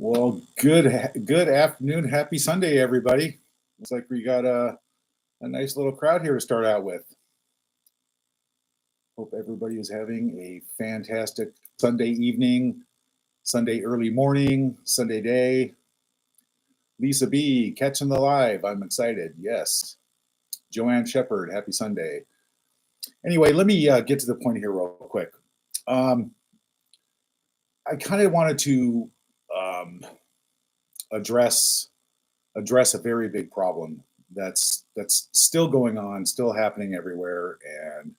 Well, good afternoon. Happy Sunday, everybody. Looks like we got a nice little crowd here to start out with. Hope everybody is having a fantastic Sunday evening, Sunday early morning, Sunday day. Lisa B, catching the live. I'm excited. Yes. Joanne Shepard, happy Sunday. Anyway, let me get to the point here real quick. Um, I kind of wanted to um, address address a very big problem that's still going on, still happening everywhere, and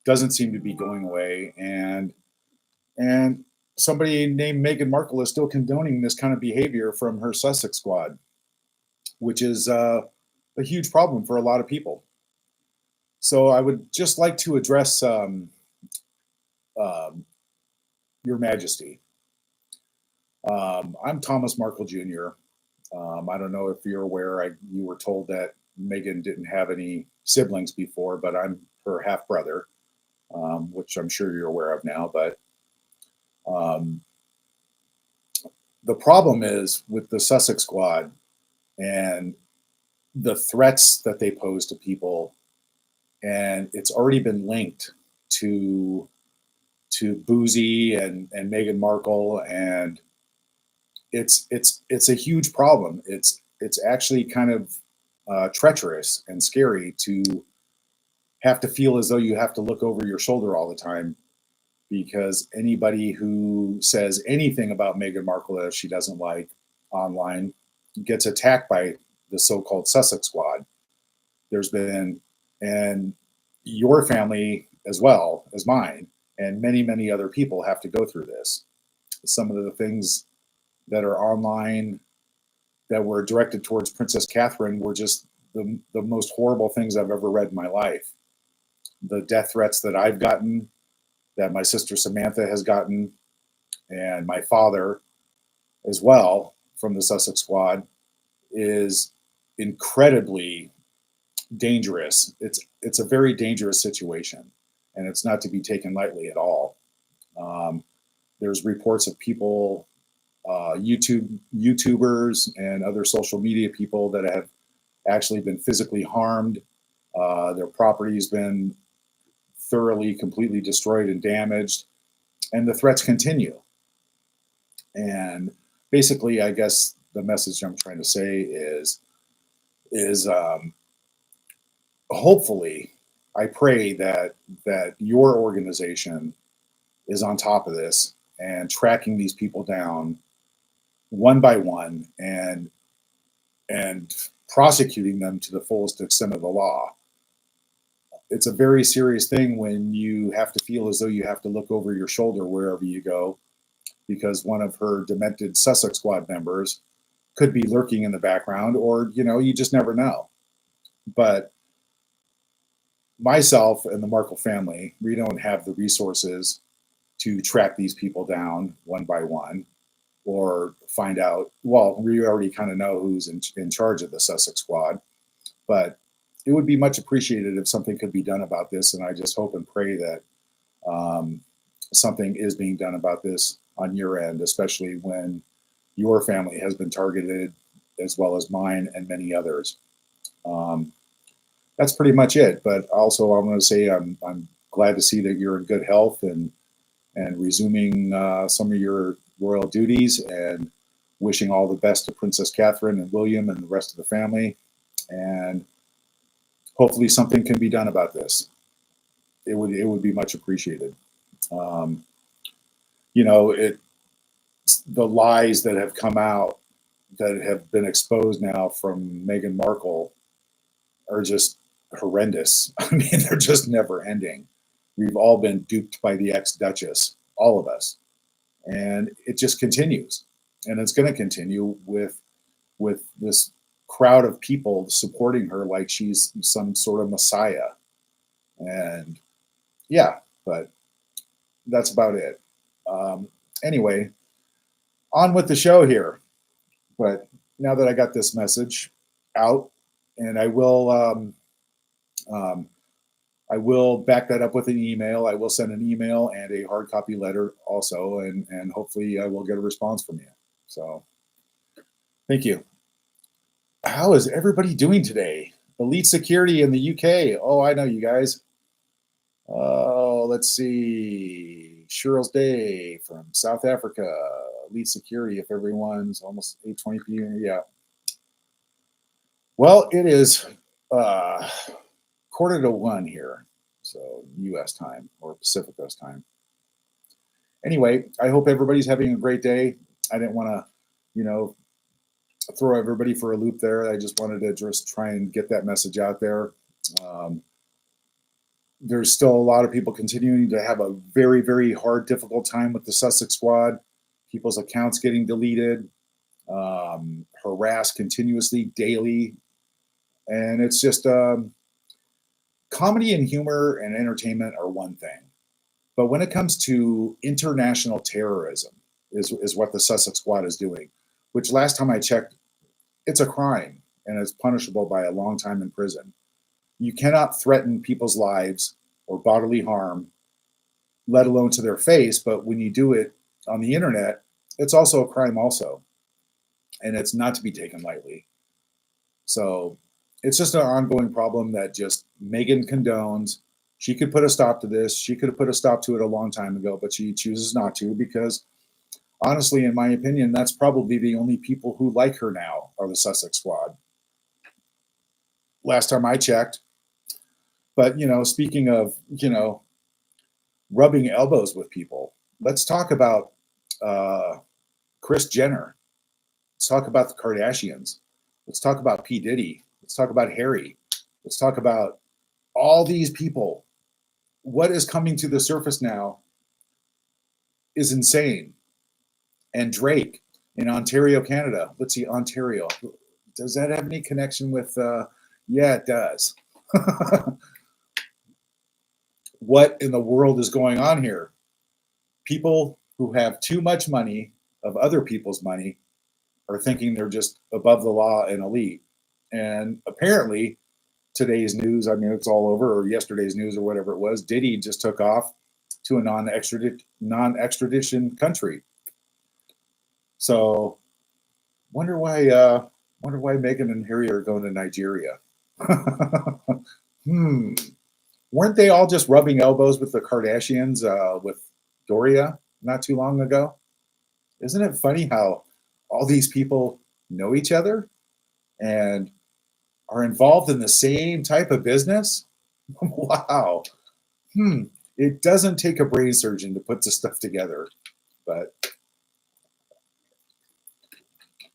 doesn't seem to be going away. And somebody named Meghan Markle is still condoning this kind of behavior from her Sussex squad, which is a huge problem for a lot of people. So I would just like to address um, Your Majesty. I'm Thomas Markle Jr. I don't know if you're aware. You were told that Megan didn't have any siblings before, but I'm her half brother, which I'm sure you're aware of now. But um, the problem is with the Sussex squad and the threats that they pose to people, and it's already been linked to Boozy and Meghan Markle, and it's a huge problem. It's actually kind of treacherous and scary to have to feel as though you have to look over your shoulder all the time, because anybody who says anything about Meghan Markle that she doesn't like online gets attacked by the so-called Sussex squad. There's been, and your family as well as mine, and many other people have to go through this. Some of the things that are online that were directed towards Princess Catherine were just the most horrible things I've ever read in my life. The death threats that I've gotten, that my sister Samantha has gotten, and my father as well from the Sussex squad, is incredibly dangerous. It's a very dangerous situation, and it's not to be taken lightly at all. Um, there's reports of people, YouTubers and other social media people that have actually been physically harmed. Their property's been thoroughly, completely destroyed and damaged, and the threats continue. And basically, I guess the message I'm trying to say is hopefully, I pray that your organization is on top of this and tracking these people down one by one and prosecuting them to the fullest extent of the law. It's a very serious thing when you have to feel as though you have to look over your shoulder wherever you go, because one of her demented Sussex squad members could be lurking in the background, or you just never know. But myself and the Markle family, we don't have the resources to track these people down one by one, or find out. Well, we already kind of know who's in charge of the Sussex squad, but it would be much appreciated if something could be done about this. And I just hope and pray that something is being done about this on your end, especially when your family has been targeted, as well as mine and many others. That's pretty much it. But also, I'm going to say I'm glad to see that you're in good health and resuming some of your royal duties, and wishing all the best to Princess Catherine and William and the rest of the family. And hopefully something can be done about this. It would be much appreciated. Um, the lies that have come out, that have been exposed now from Meghan Markle, are just horrendous. I mean, they're just never ending. We've all been duped by the ex-Duchess, all of us. And it just continues. And it's going to continue with this crowd of people supporting her like she's some sort of messiah. And yeah, but that's about it. Anyway, on with the show here. But now that I got this message out, and um, I will back that up with an email. I will send an email and a hard copy letter also, and hopefully I will get a response from you. So thank you. How is everybody doing today? Elite Security in the UK. Oh, I know you guys. Oh, let's see. Cheryl's Day from South Africa. Elite Security, if everyone's almost 8:20 p.m. Yeah. Well, it is 1:45 here. So US time or Pacific Coast time. Anyway, I hope everybody's having a great day. I didn't want to, you know, throw everybody for a loop there. I just wanted to just try and get that message out there. There's still a lot of people continuing to have a very, very hard, difficult time with the Sussex squad. People's accounts getting deleted, harassed continuously, daily. And it's just comedy and humor and entertainment are one thing. But when it comes to international terrorism, is what the Sussex squad is doing, which last time I checked, it's a crime and it's punishable by a long time in prison. You cannot threaten people's lives or bodily harm, let alone to their face. But when you do it on the internet, it's also a crime also. And it's not to be taken lightly. So it's just an ongoing problem that just Megan condones. She could put a stop to this. She could have put a stop to it a long time ago, but she chooses not to because honestly, in my opinion, that's probably the only people who like her now are the Sussex squad. Last time I checked. But, speaking of, rubbing elbows with people, let's talk about Kris Jenner. Let's talk about the Kardashians. Let's talk about P. Diddy. Let's talk about Harry. Let's talk about all these people. What is coming to the surface now is insane. And Drake in Ontario, Canada. Let's see, Ontario. Does that have any connection with? Yeah, it does. What in the world is going on here? People who have too much money of other people's money are thinking they're just above the law and elite. And apparently, today's news, I mean, it's all over, or yesterday's news, or whatever it was, Diddy just took off to a non-extradition country. So, wonder why Meghan and Harry are going to Nigeria. Weren't they all just rubbing elbows with the Kardashians with Doria not too long ago? Isn't it funny how all these people know each other and are involved in the same type of business? Wow. It doesn't take a brain surgeon to put this stuff together, but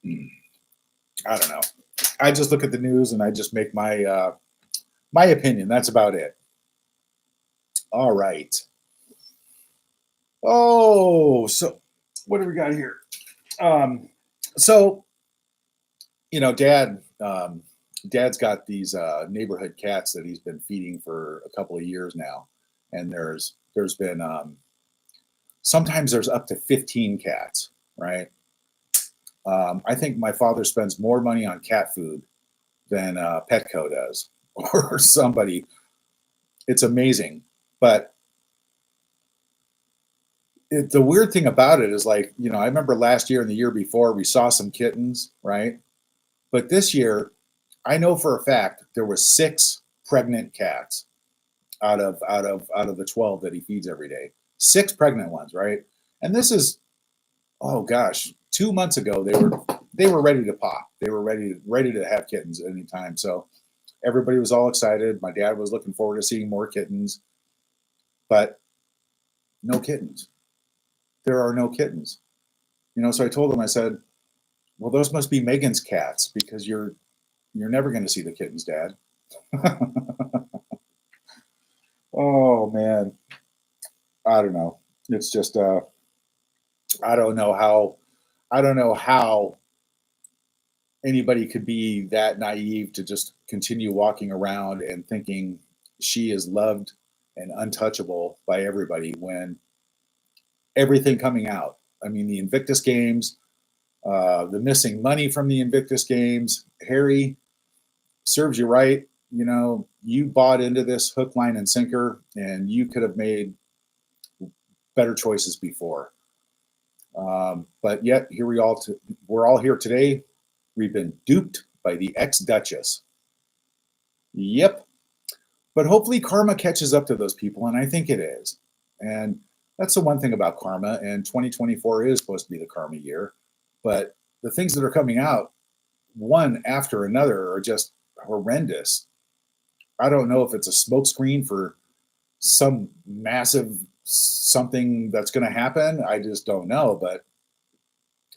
I don't know. I just look at the news and I just make my my opinion. That's about it. All right. Oh, so what do we got here? So, Dad's got these neighborhood cats that he's been feeding for a couple of years now, and there's been sometimes there's up to 15 cats, right? I think my father spends more money on cat food than Petco does, or somebody. It's amazing, but the weird thing about it is, like, I remember last year and the year before we saw some kittens, right? But this year, I know for a fact there was 6 pregnant cats out of the 12 that he feeds every day. 6 pregnant ones, right? And this is, oh gosh, 2 months ago they were ready to pop. They were ready to have kittens at any time. So everybody was all excited. My dad was looking forward to seeing more kittens, but no kittens. There are no kittens. So I told him, I said, well, those must be Megan's cats because you're never going to see the kittens, Dad. Oh man, I don't know. It's just I don't know how anybody could be that naive to just continue walking around and thinking she is loved and untouchable by everybody when everything coming out. I mean, the Invictus Games, the missing money from the Invictus Games. Harry, serves you right. You bought into this hook, line, and sinker, and you could have made better choices before. But yet here we're all here today. We've been duped by the ex-Duchess. Yep. But hopefully karma catches up to those people, and I think it is. And that's the one thing about karma, and 2024 is supposed to be the karma year. But the things that are coming out, one after another, are just horrendous. I don't know if it's a smokescreen for some massive something that's going to happen. I just don't know, but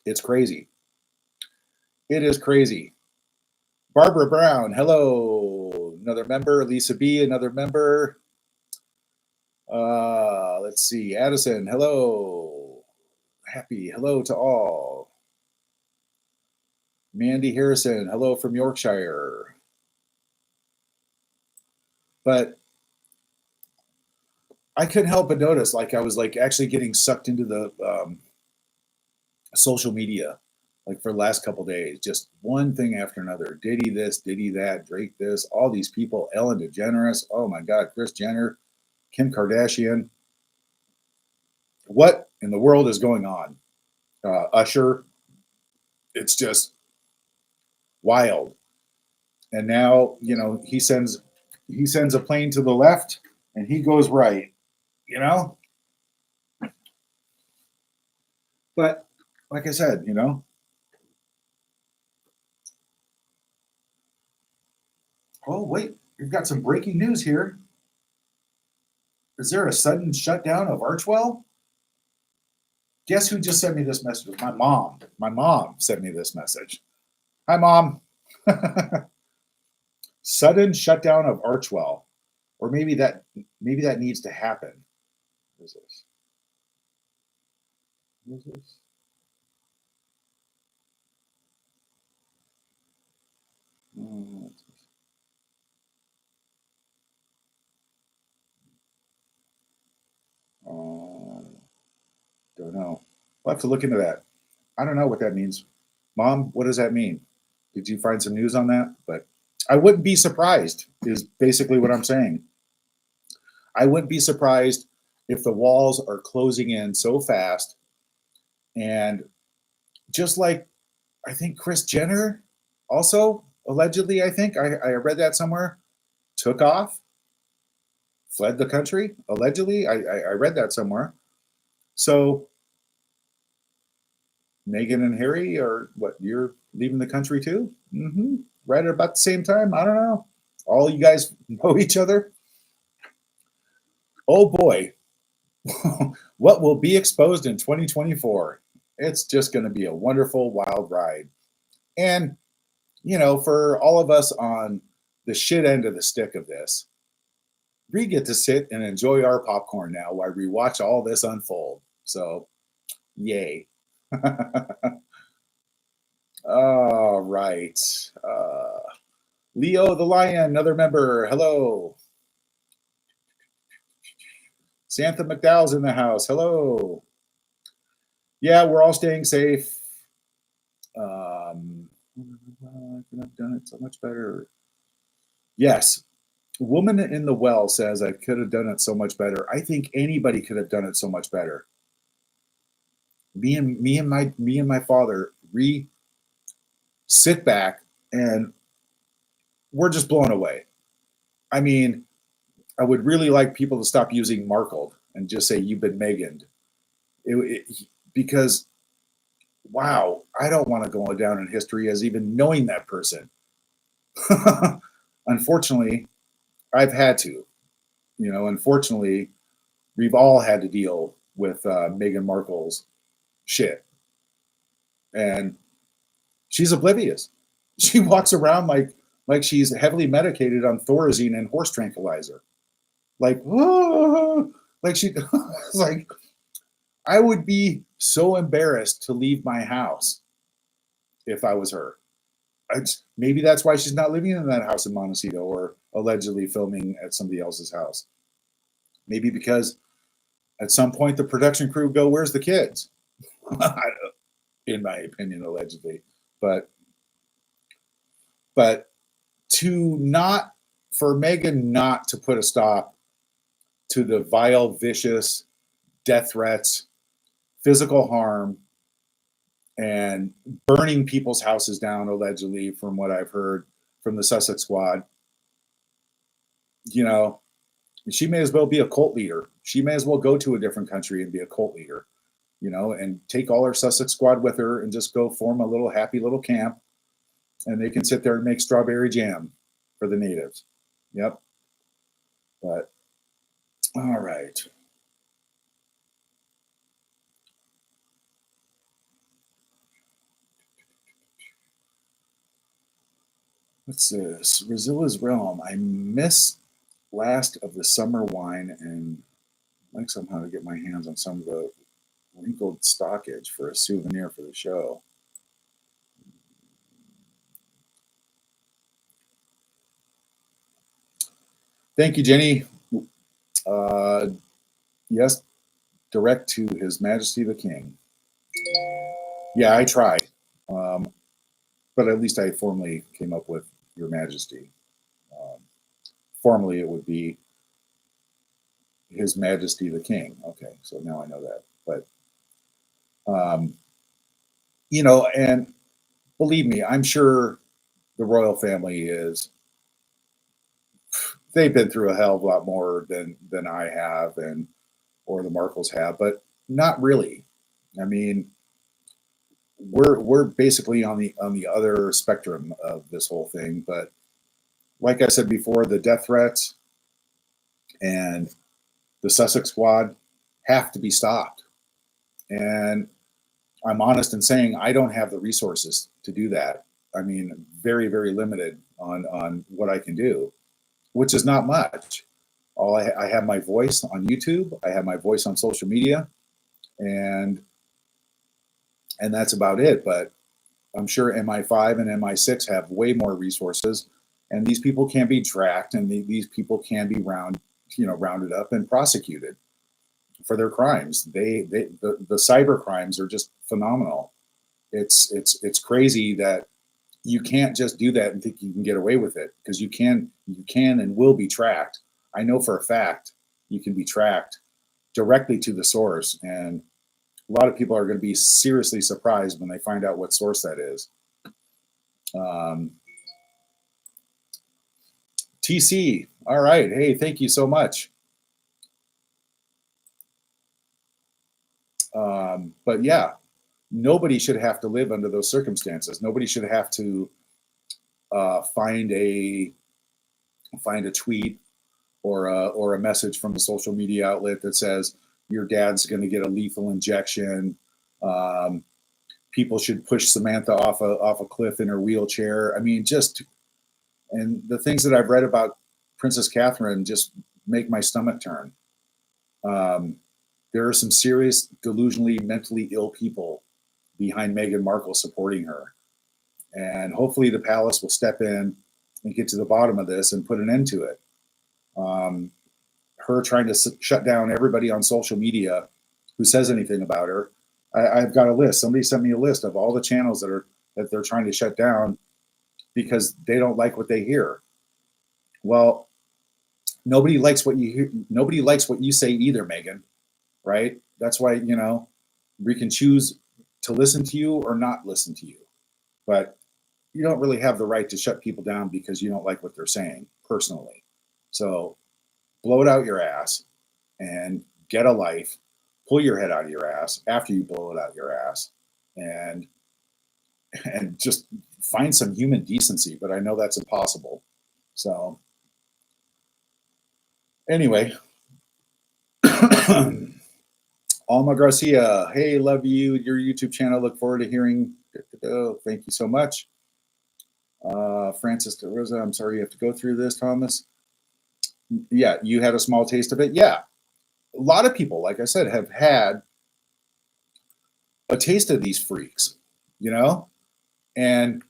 it's crazy. It is crazy. Barbara Brown, hello. Another member. Lisa B, another member. Let's see. Addison, hello. Happy hello to all. Mandy Harrison, hello from Yorkshire. But I couldn't help but notice, like I was like actually getting sucked into the social media, like for the last couple days, just one thing after another. Diddy this, Diddy that, Drake this, all these people, Ellen DeGeneres, oh my God, Kris Jenner, Kim Kardashian. What in the world is going on? Usher, it's just wild. And now, he sends a plane to the left and he goes right, you know? But like I said, oh wait, we've got some breaking news here. Is there a sudden shutdown of Archwell? Guess who just sent me this message? My mom. My mom sent me this message. Hi, Mom. Sudden shutdown of Archwell. Or maybe that needs to happen. What is this? What is this? Don't know. We'll have to look into that. I don't know what that means. Mom, what does that mean? Did you find some news on that? But I wouldn't be surprised, is basically what I'm saying. I wouldn't be surprised if the walls are closing in so fast. And just like I think Kris Jenner also allegedly, I think I read that somewhere, took off, fled the country. Allegedly, I read that somewhere. So Meghan and Harry are what? You're leaving the country too? Mm-hmm. Right at about the same time? I don't know. All you guys know each other? Oh boy. What will be exposed in 2024? It's just going to be a wonderful, wild ride. And, for all of us on the shit end of the stick of this, we get to sit and enjoy our popcorn now while we watch all this unfold. So, yay. All right. Leo the Lion, another member. Hello. Santha McDowell's in the house. Hello. Yeah, we're all staying safe. I could have done it so much better. Yes. Woman in the Well says I could have done it so much better. I think anybody could have done it so much better. Me and my father sit back and we're just blown away. I mean, I would really like people to stop using Markled and just say you've been Meganed. Because wow, I don't want to go down in history as even knowing that person. Unfortunately, I've had to. Unfortunately, we've all had to deal with Meghan Markle's shit. And she's oblivious. She walks around like she's heavily medicated on Thorazine and horse tranquilizer. Like, whoa, like she, like, I would be so embarrassed to leave my house if I was her. Maybe that's why she's not living in that house in Montecito or allegedly filming at somebody else's house. Maybe because at some point the production crew go, "Where's the kids?" In my opinion, allegedly. But for Meghan not to put a stop to the vile, vicious death threats, physical harm, and burning people's houses down, allegedly, from what I've heard from the Sussex squad. You know, she may as well be a cult leader. She may as well go to a different country and be a cult leader, and take all her Sussex squad with her and just go form a little happy little camp, and they can sit there and make strawberry jam for the natives. Yep. But all right. What's this? Razilla's Realm. I miss last of the summer wine and like somehow to get my hands on some of the wrinkled stockage for a souvenir for the show. Thank you, Jenny. Yes, direct to His Majesty the King. Yeah, I try. But at least I formally came up with Your Majesty. Formally, it would be His Majesty the King. Okay, so now I know that. But, and believe me, I'm sure the royal family they've been through a hell of a lot more than I have or the Markles have, but not really. I mean, we're basically on the other spectrum of this whole thing. But like I said before, the death threats and the Sussex squad have to be stopped. And I'm honest in saying I don't have the resources to do that. I mean, very, very limited on what I can do, which is not much. I have my voice on YouTube. I have my voice on social media, and that's about it. But I'm sure MI5 and MI6 have way more resources, and these people can be tracked, and these people can be rounded up and prosecuted for their crimes. The cyber crimes are just phenomenal. It's crazy that you can't just do that and think you can get away with it, because you can and will be tracked. I know for a fact you can be tracked directly to the source, and a lot of people are going to be seriously surprised when they find out what source that is. TC, all right. Hey, thank you so much. But yeah, nobody should have to live under those circumstances. Nobody should have to find a tweet or a message from a social media outlet that says your dad's going to get a lethal injection. People should push Samantha off a cliff in her wheelchair. I mean, and the things that I've read about Princess Catherine just make my stomach turn. There are some serious delusionally mentally ill people behind Meghan Markle supporting her. And hopefully the palace will step in and get to the bottom of this and put an end to it. Her trying to shut down everybody on social media who says anything about her. I've got a list. Somebody sent me a list of all the channels that they're trying to shut down because they don't like what they hear. Well, nobody likes what you hear. Nobody likes what you say either, Meghan. Right? That's why, we can choose to listen to you or not listen to you. But you don't really have the right to shut people down because you don't like what they're saying personally. So blow it out your ass and get a life. Pull your head out of your ass after you blow it out your ass, and just find some human decency. But I know that's impossible. So anyway, Alma Garcia, hey, love you, your YouTube channel. Look forward to hearing. Thank you so much. Francis de Rosa, I'm sorry you have to go through this, Thomas. Yeah, you had a small taste of it. Yeah, a lot of people, like I said, have had a taste of these freaks, and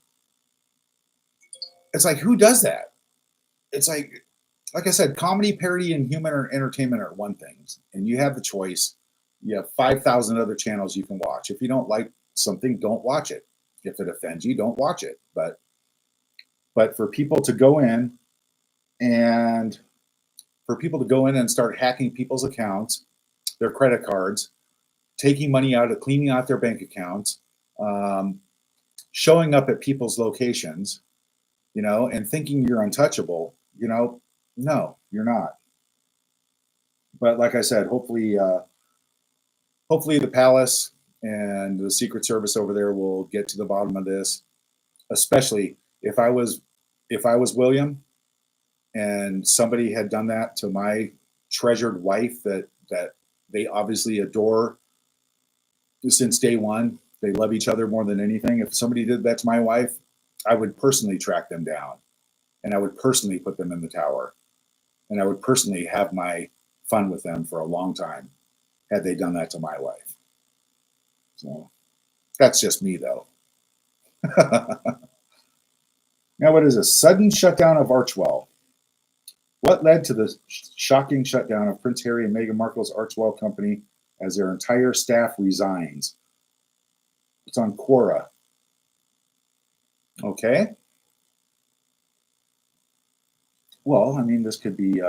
it's like, who does that? It's like I said, comedy, parody, and human entertainment are one thing, and you have the choice. You have 5,000 other channels you can watch. If you don't like something, don't watch it. If it offends you, don't watch it. But for people to go in and start hacking people's accounts, their credit cards, taking money out of cleaning out their bank accounts, um, showing up at people's locations, and thinking you're untouchable. No, you're not. But like I said, hopefully the palace and the Secret Service over there will get to the bottom of this. Especially if I was William and somebody had done that to my treasured wife that they obviously adore since day one. They love each other more than anything. If somebody did that to my wife, I would personally track them down, and I would personally put them in the tower, and I would personally have my fun with them for a long time had they done that to my wife. So that's just me, though. Now, what is a sudden shutdown of Archwell? What led to the shocking shutdown of Prince Harry and Meghan Markle's Archwell Company as their entire staff resigns? It's on Quora. Okay. Well, I mean, this could be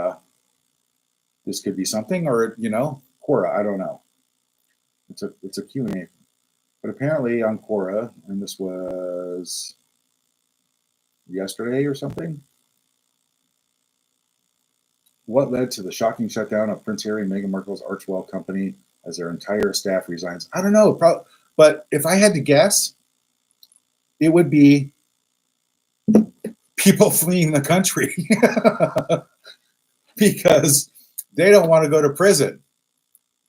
something, or Quora. I don't know. It's a Q&A, but apparently on Quora, and this was yesterday or something. What led to the shocking shutdown of Prince Harry and Meghan Markle's Archwell Company as their entire staff resigns? I don't know, but if I had to guess, it would be people fleeing the country because they don't want to go to prison.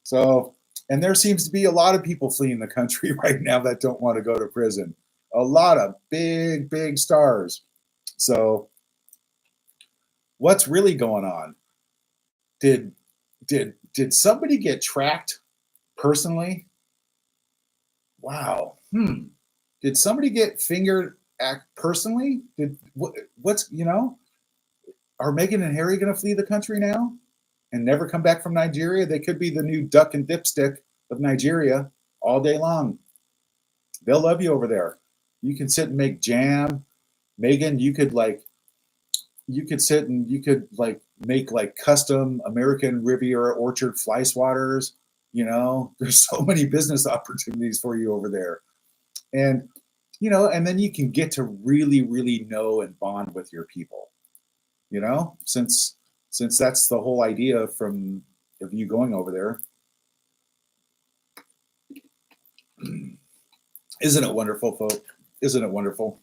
So, and there seems to be a lot of people fleeing the country right now that don't want to go to prison. A lot of big, big stars. So, what's really going on? Did somebody get tracked personally? Wow. Did somebody get fingered personally? What's are Meghan and Harry going to flee the country now and never come back from Nigeria? They could be the new duck and dipstick of Nigeria all day long. They'll love you over there. You can sit and make jam. Meghan, you could sit and you could make custom American Riviera orchard fly swatters. There's so many business opportunities for you over there. And and then you can get to really, really know and bond with your people. Since that's the whole idea of you going over there. Isn't it wonderful, folks? Isn't it wonderful?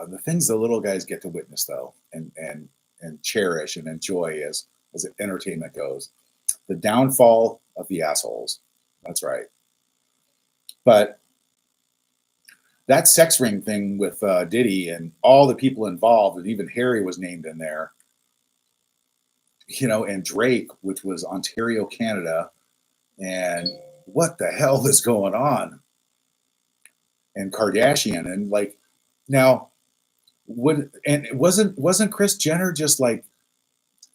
The things the little guys get to witness, though, and cherish and enjoy as entertainment goes. The downfall of the assholes. That's right. But that sex ring thing with Diddy and all the people involved, and even Harry was named in there, and Drake, which was Ontario, Canada, and what the hell is going on? And Kardashian, and now, wasn't Kris Jenner just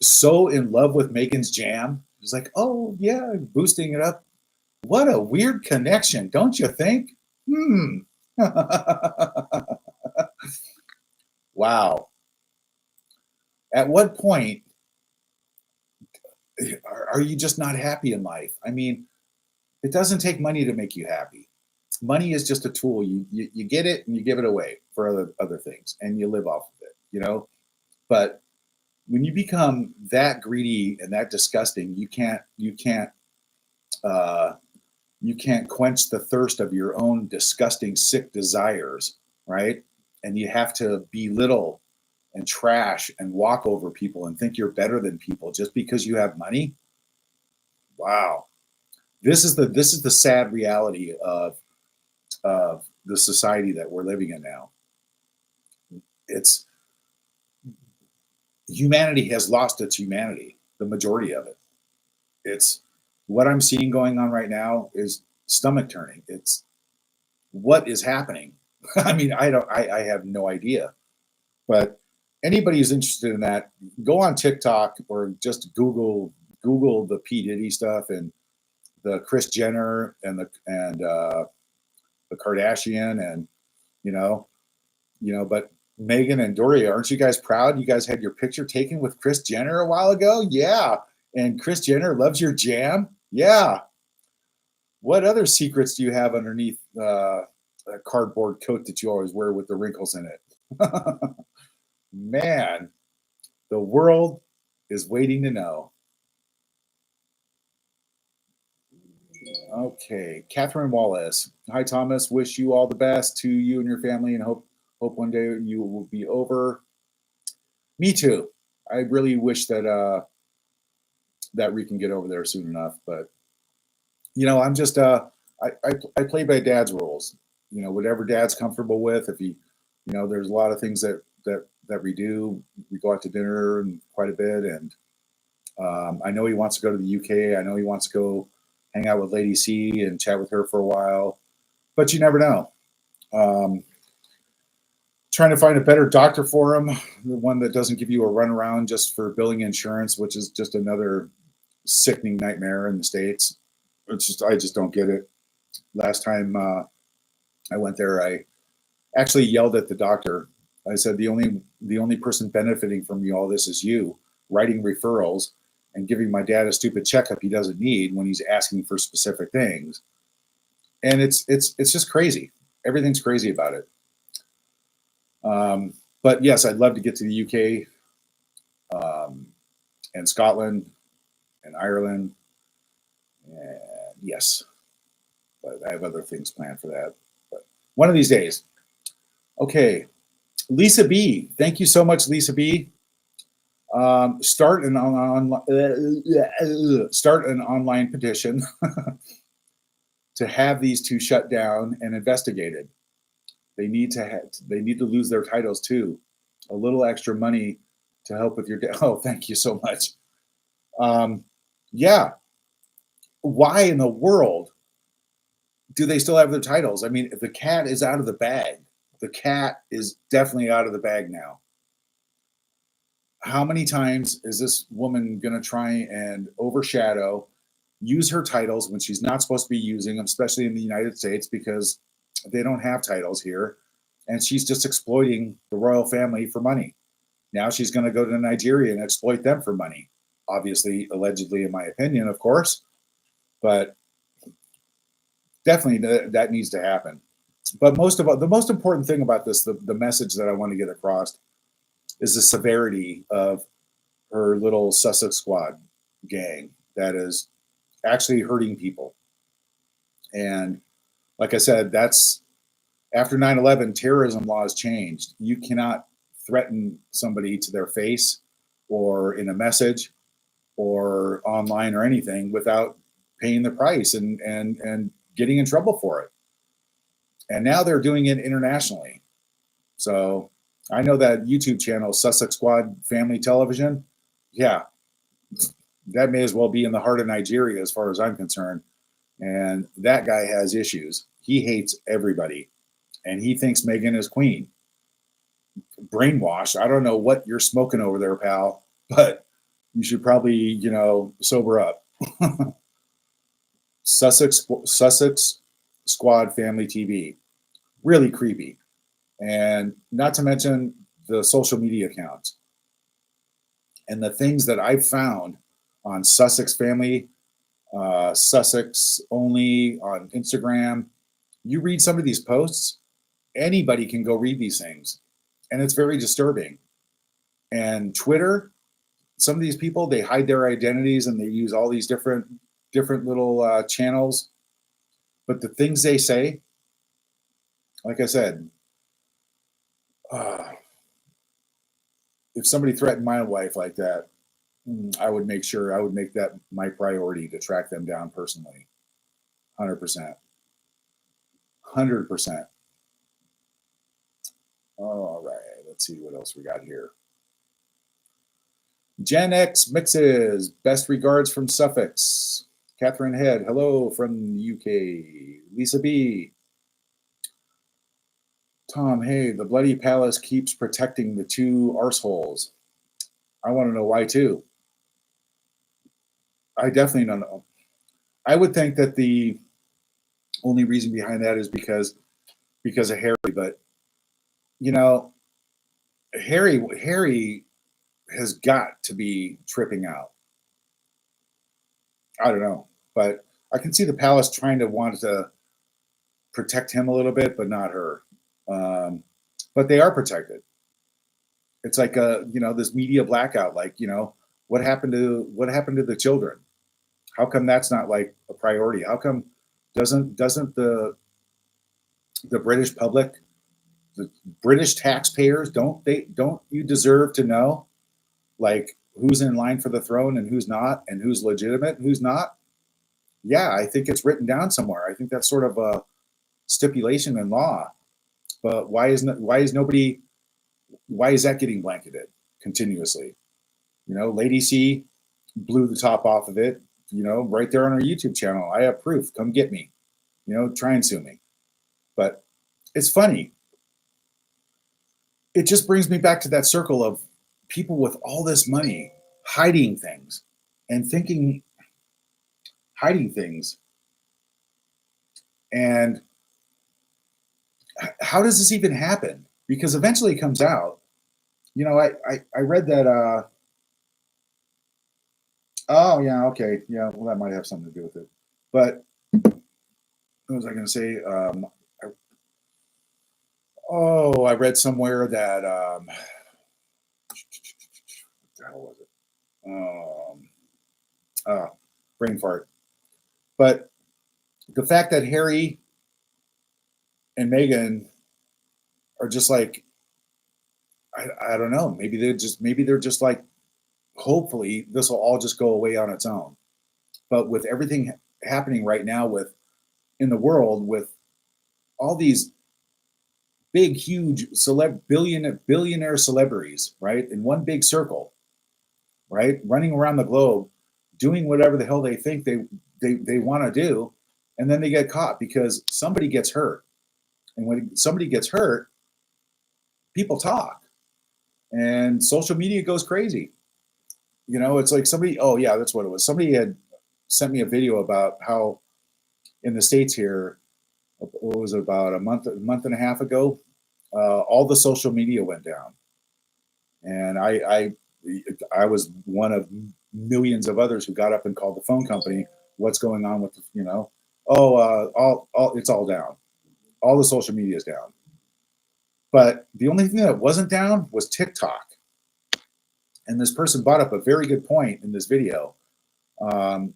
so in love with Megan's jam? It was like, oh yeah, boosting it up. What a weird connection, don't you think? Wow. At what point are you just not happy in life? I mean, it doesn't take money to make you happy. Money is just a tool. You get it and you give it away for other things, and you live off of it, But when you become that greedy and that disgusting, you can't quench the thirst of your own disgusting, sick desires, right? And you have to belittle and trash and walk over people and think you're better than people just because you have money. Wow. This is the sad reality of the society that we're living in now. It's humanity has lost its humanity, the majority of it. It's what I'm seeing going on right now is stomach turning. It's what is happening. I mean, I have no idea. But anybody who's interested in that, go on TikTok or just Google the P. Diddy stuff and the Kris Jenner and the Kardashian and but Megan and Doria, aren't you guys proud? You guys had your picture taken with Kris Jenner a while ago? Yeah. And Kris Jenner loves your jam? Yeah. What other secrets do you have underneath a cardboard coat that you always wear with the wrinkles in it? Man, the world is waiting to know. Okay, Catherine Wallace. Hi, Thomas. Wish you all the best to you and your family, and hope one day you will be over. Me too. I really wish that that we can get over there soon enough. But I'm just I play by Dad's rules. Whatever Dad's comfortable with. If he, there's a lot of things that we do. We go out to dinner and quite a bit, and I know he wants to go to the UK. I know he wants to go hang out with Lady C and chat with her for a while. But you never know. Trying to find a better doctor for him, the one that doesn't give you a runaround just for billing insurance, which is just another sickening nightmare in the States. I just don't get it. Last time I went there, I actually yelled at the doctor. I said, the only person benefiting from all this is you, writing referrals and giving my dad a stupid checkup he doesn't need when he's asking for specific things. And it's just crazy. Everything's crazy about it. But yes, I'd love to get to the UK and Scotland and Ireland. And yes, but I have other things planned for that. But one of these days. Okay, Lisa B. Thank you so much, Lisa B. Start an online petition to have these two shut down and investigated. They need to lose their titles too. A little extra money to help with your oh, thank you so much. Yeah. Why in the world do they still have their titles? I mean, if the cat is out of the bag, the cat is definitely out of the bag now. How many times is this woman going to try and overshadow, use her titles when she's not supposed to be using them, especially in the United States, because they don't have titles here. And she's just exploiting the royal family for money. Now she's going to go to Nigeria and exploit them for money. Obviously, allegedly, in my opinion, of course. But definitely that needs to happen. But the most important thing about this, the message that I want to get across, is the severity of her little Sussex squad gang that is actually hurting people. And like I said, that's after 9/11, terrorism laws changed. You cannot threaten somebody to their face or in a message or online or anything without paying the price and getting in trouble for it. And now they're doing it internationally. So I know that YouTube channel, Sussex Squad Family Television. Yeah, that may as well be in the heart of Nigeria as far as I'm concerned. And that guy has issues. He hates everybody. And he thinks Meghan is queen. Brainwashed. I don't know what you're smoking over there, pal, but you should probably, sober up. Sussex Squad Family TV. Really creepy. And not to mention the social media accounts. And the things that I've found on Sussex Family, Sussex Only on Instagram. You read some of these posts, anybody can go read these things. And it's very disturbing. And Twitter, some of these people, they hide their identities and they use all these different little channels. But the things they say, like I said, if somebody threatened my wife like that, I would make that my priority to track them down personally. 100%. 100%. All right, let's see what else we got here. Gen X Mixes, best regards from Sussex. Catherine Head, hello from the UK. Lisa B. Tom, hey, the Bloody Palace keeps protecting the two arseholes. I want to know why too. I definitely don't know. I would think that the only reason behind that is because of Harry, but Harry has got to be tripping out. I don't know, but I can see the palace trying to want to protect him a little bit, but not her. But they are protected. It's like this media blackout. Like, what happened to the children? How come that's not like a priority? How come doesn't the British public, the British taxpayers, don't you deserve to know like who's in line for the throne and who's not, and who's legitimate and who's not? Yeah, I think it's written down somewhere. I think that's sort of a stipulation in law. But why is that getting blanketed continuously? Lady C blew the top off of it, right there on her YouTube channel. I have proof. Come get me. Try and sue me. But it's funny. It just brings me back to that circle of people with all this money hiding things and hiding things. And how does this even happen? Because eventually it comes out. I read that. Oh yeah, okay, yeah. Well, that might have something to do with it. But what was I going to say? I read somewhere that what the hell was it? Brain fart. But the fact that Harry and Meghan are just like, I don't know. Maybe they're just like, hopefully this will all just go away on its own. But with everything happening right now in the world, with all these big, huge billionaire celebrities, right, in one big circle, right, running around the globe, doing whatever the hell they think they want to do, and then they get caught because somebody gets hurt. And when somebody gets hurt, people talk, and social media goes crazy. It's like somebody. Oh yeah, that's what it was. Somebody had sent me a video about how in the States here, what was it, about a month and a half ago, all the social media went down, and I was one of millions of others who got up and called the phone company. What's going on with all it's all down. All the social media is down. But the only thing that wasn't down was TikTok. And this person brought up a very good point in this video. It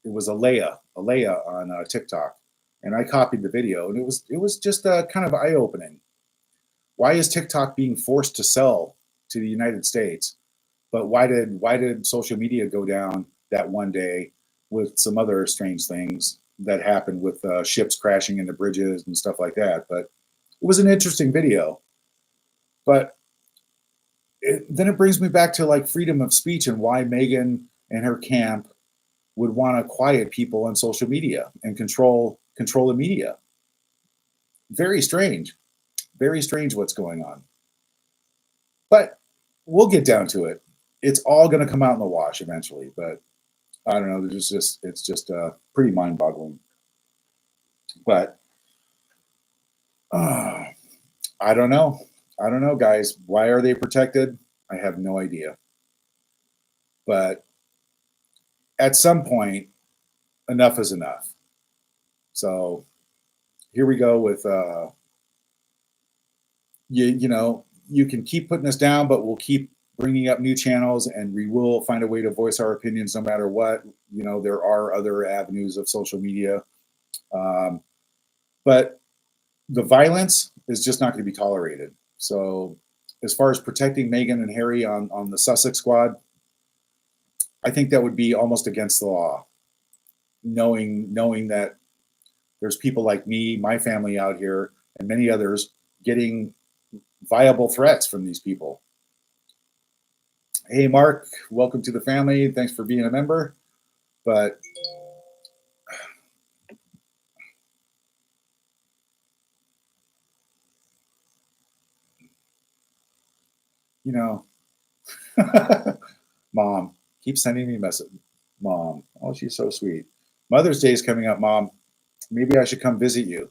was Alea on TikTok, and I copied the video, and it was just kind of eye opening. Why is TikTok being forced to sell to the United States? But why did social media go down that one day with some other strange things that happened with ships crashing into bridges and stuff like that? But it was an interesting video. But then it brings me back to like freedom of speech and why Meghan and her camp would want to quiet people on social media and control the media. Very strange what's going on. But we'll get down to it. It's all going to come out in the wash eventually. But I don't know. It's just pretty mind-boggling. But I don't know. I don't know, guys. Why are they protected? I have no idea. But at some point, enough is enough. So here we go with you can keep putting us down, but we'll keep bringing up new channels, and we will find a way to voice our opinions no matter what. There are other avenues of social media, but the violence is just not going to be tolerated. So as far as protecting Meghan and Harry on the Sussex squad, I think that would be almost against the law, knowing that there's people like me, my family out here, and many others getting viable threats from these people. Hey, Mark, welcome to the family. Thanks for being a member. But Mom, keep sending me a message. Mom, oh, she's so sweet. Mother's Day is coming up, Mom. Maybe I should come visit you.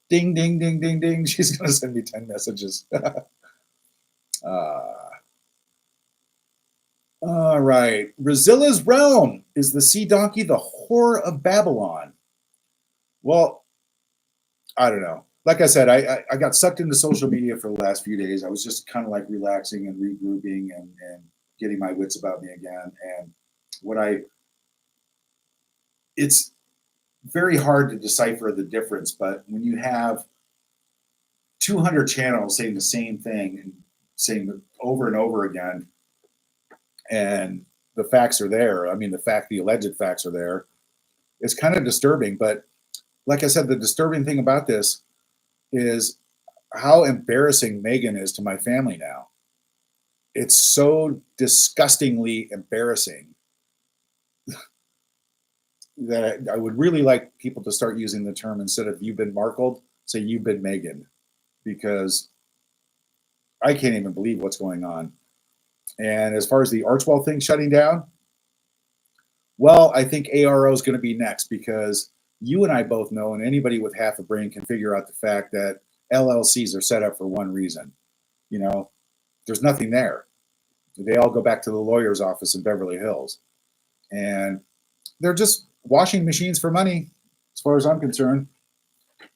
Ding, ding, ding, ding, ding. She's going to send me 10 messages. All right. Razilla's realm is the sea donkey, the whore of Babylon. Well, I don't know. Like I said, I got sucked into social media for the last few days. I was just kind of like relaxing and regrouping and getting my wits about me again. And what I, it's very hard to decipher the difference, but when you have 200 channels saying the same thing and saying it over and over again, and the facts are there. I mean, the alleged facts are there. It's kind of disturbing. But like I said, the disturbing thing about this is how embarrassing Megan is to my family now. It's so disgustingly embarrassing that I would really like people to start using the term, instead of "you've been Markled," say "you've been Megan," because I can't even believe what's going on. And as far as the Archwell thing shutting down, well, I think ARO is going to be next, because you and I both know, and anybody with half a brain can figure out the fact that LLCs are set up for one reason. You know, there's nothing there. They all go back to the lawyer's office in Beverly Hills, and they're just washing machines for money, as far as I'm concerned.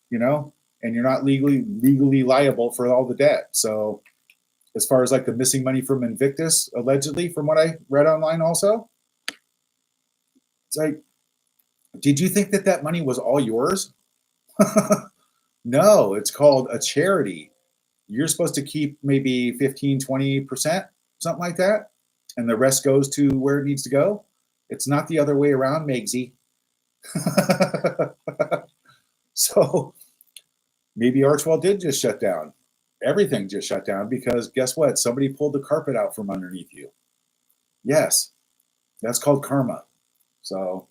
You know, and you're not legally liable for all the debt. So, as far as like the missing money from Invictus, allegedly, from what I read online, also, it's like, did you think that that money was all yours? No, it's called a charity. You're supposed to keep maybe 15, 20%, something like that. And the rest goes to where it needs to go. It's not the other way around, Megsy. So maybe Archwell did just shut down. Everything just shut down because guess what? Somebody pulled the carpet out from underneath you. Yes, that's called karma. So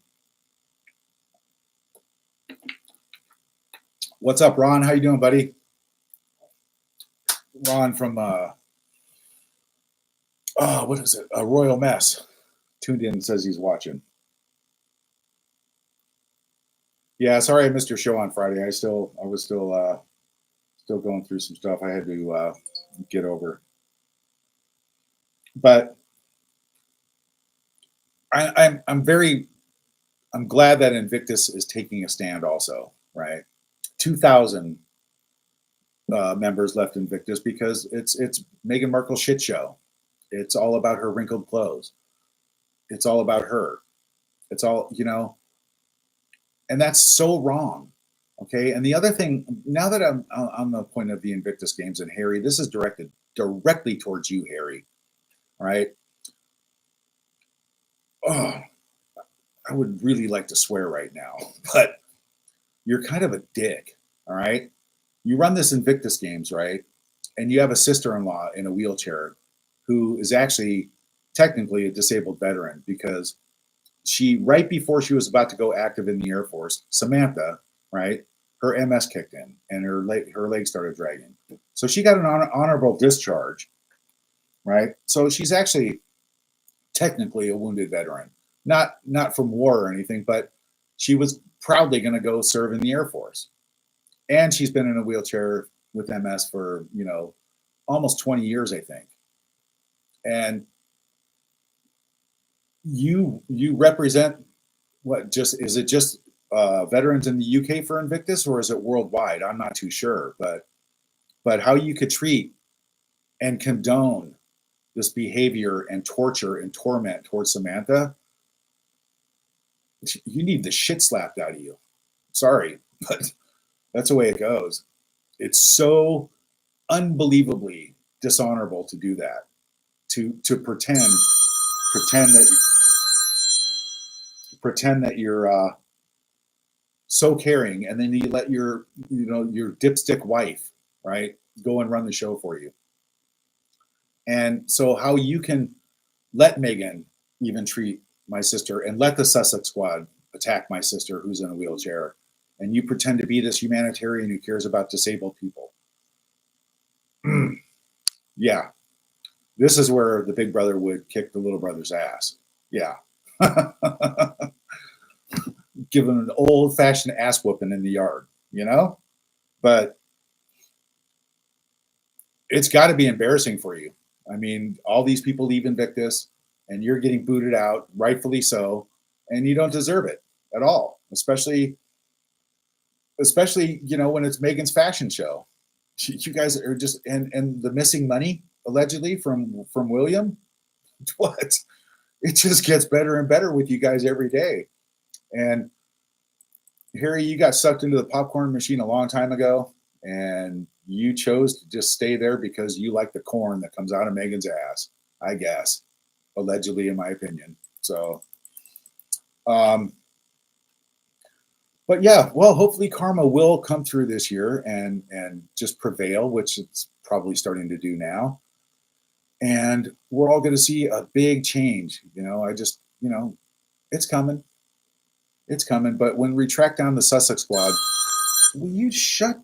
what's up, Ron? How you doing, buddy? Ron from what is it? A Royal Mess. Tuned in and says he's watching. Yeah, sorry I missed your show on Friday. I was still going through some stuff I had to get over. But I'm glad that Invictus is taking a stand also, right? 2,000 members left Invictus because it's Meghan Markle's shit show. It's all about her wrinkled clothes. It's all about her. It's all, and that's so wrong. Okay. And the other thing, now that I'm on the point of the Invictus Games, and Harry, this is directed directly towards you, Harry. All right. Oh, I would really like to swear right now, but you're kind of a dick. All right. You run this Invictus Games, right? And you have a sister-in-law in a wheelchair who is actually technically a disabled veteran, because she, right before she was about to go active in the Air Force, Samantha, right, her MS kicked in and her leg started dragging. So she got an honorable discharge, right? So she's actually technically a wounded veteran, not from war or anything, but she was proudly going to go serve in the Air Force. And she's been in a wheelchair with MS for, almost 20 years, I think. And you represent what? Just is it just veterans in the UK for Invictus, or is it worldwide? I'm not too sure, but how you could treat and condone this behavior and torture and torment towards Samantha, you need the shit slapped out of you. Sorry, but that's the way it goes. It's so unbelievably dishonorable to do that, to pretend that you're so caring, and then you let your dipstick wife, right, go and run the show for you. And so how you can let Megan even treat my sister, and let the Sussex squad attack my sister who's in a wheelchair, and you pretend to be this humanitarian who cares about disabled people. Yeah, this is where the big brother would kick the little brother's ass. Yeah. Give him an old fashioned ass whooping in the yard, But it's got to be embarrassing for you. I mean, all these people leave Invictus. and you're getting booted out, rightfully so, and you don't deserve it at all, especially when it's Megan's fashion show. You guys are just and the missing money allegedly from William. What? It just gets better and better with you guys every day. And Harry, you got sucked into the popcorn machine a long time ago, and you chose to just stay there because you like the corn that comes out of Megan's ass, I guess, allegedly, in my opinion. So, um, but yeah, well, hopefully karma will come through this year and just prevail, which it's probably starting to do now. And we're all going to see a big change. It's coming. It's coming. But when we track down the Sussex squad, will you shut?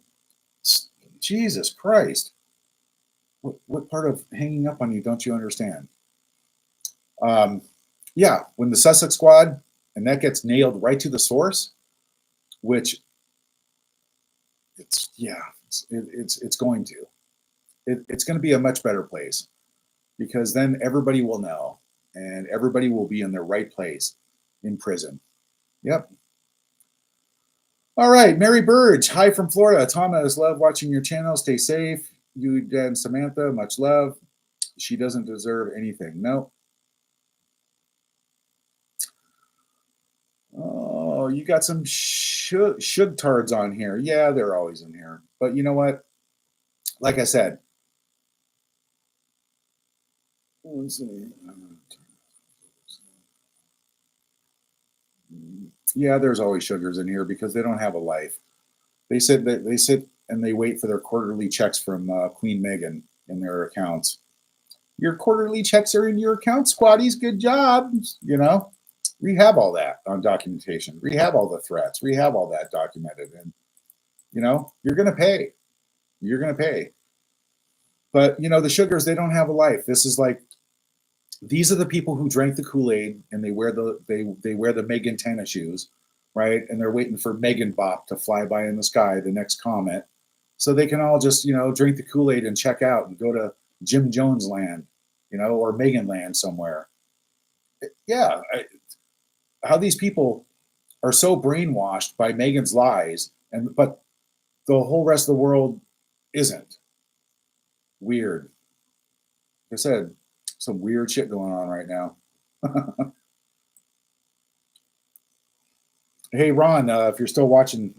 Jesus Christ. What part of hanging up on you don't you understand? Yeah, when the Sussex squad, and that gets nailed right to the source, which it's going to. It's going to be a much better place because then everybody will know and everybody will be in their right place in prison. Yep. All right, Mary Burge, hi from Florida. Thomas, love watching your channel. Stay safe. You and Samantha, much love. She doesn't deserve anything. No. Oh, you got some shugtards on here. Yeah, they're always in here. But you know what? Like I said, let's see. Yeah, there's always sugars in here because they don't have a life. They sit and they wait for their quarterly checks from Queen Meghan in their accounts. Your quarterly checks are in your account, squatties. Good job. We have all that on documentation. We have all the threats. We have all that documented, and you're going to pay. You're going to pay. But the sugars, they don't have a life. This is like these are the people who drank the Kool-Aid and they wear the Megan tennis shoes, right? And they're waiting for Megan Bop to fly by in the sky, the next comet, so they can all just drink the Kool-Aid and check out and go to Jim Jones land, or Megan land somewhere. Yeah, how these people are so brainwashed by Megan's lies, but the whole rest of the world isn't. Weird. Like I said, some weird shit going on right now. Hey Ron, if you're still watching,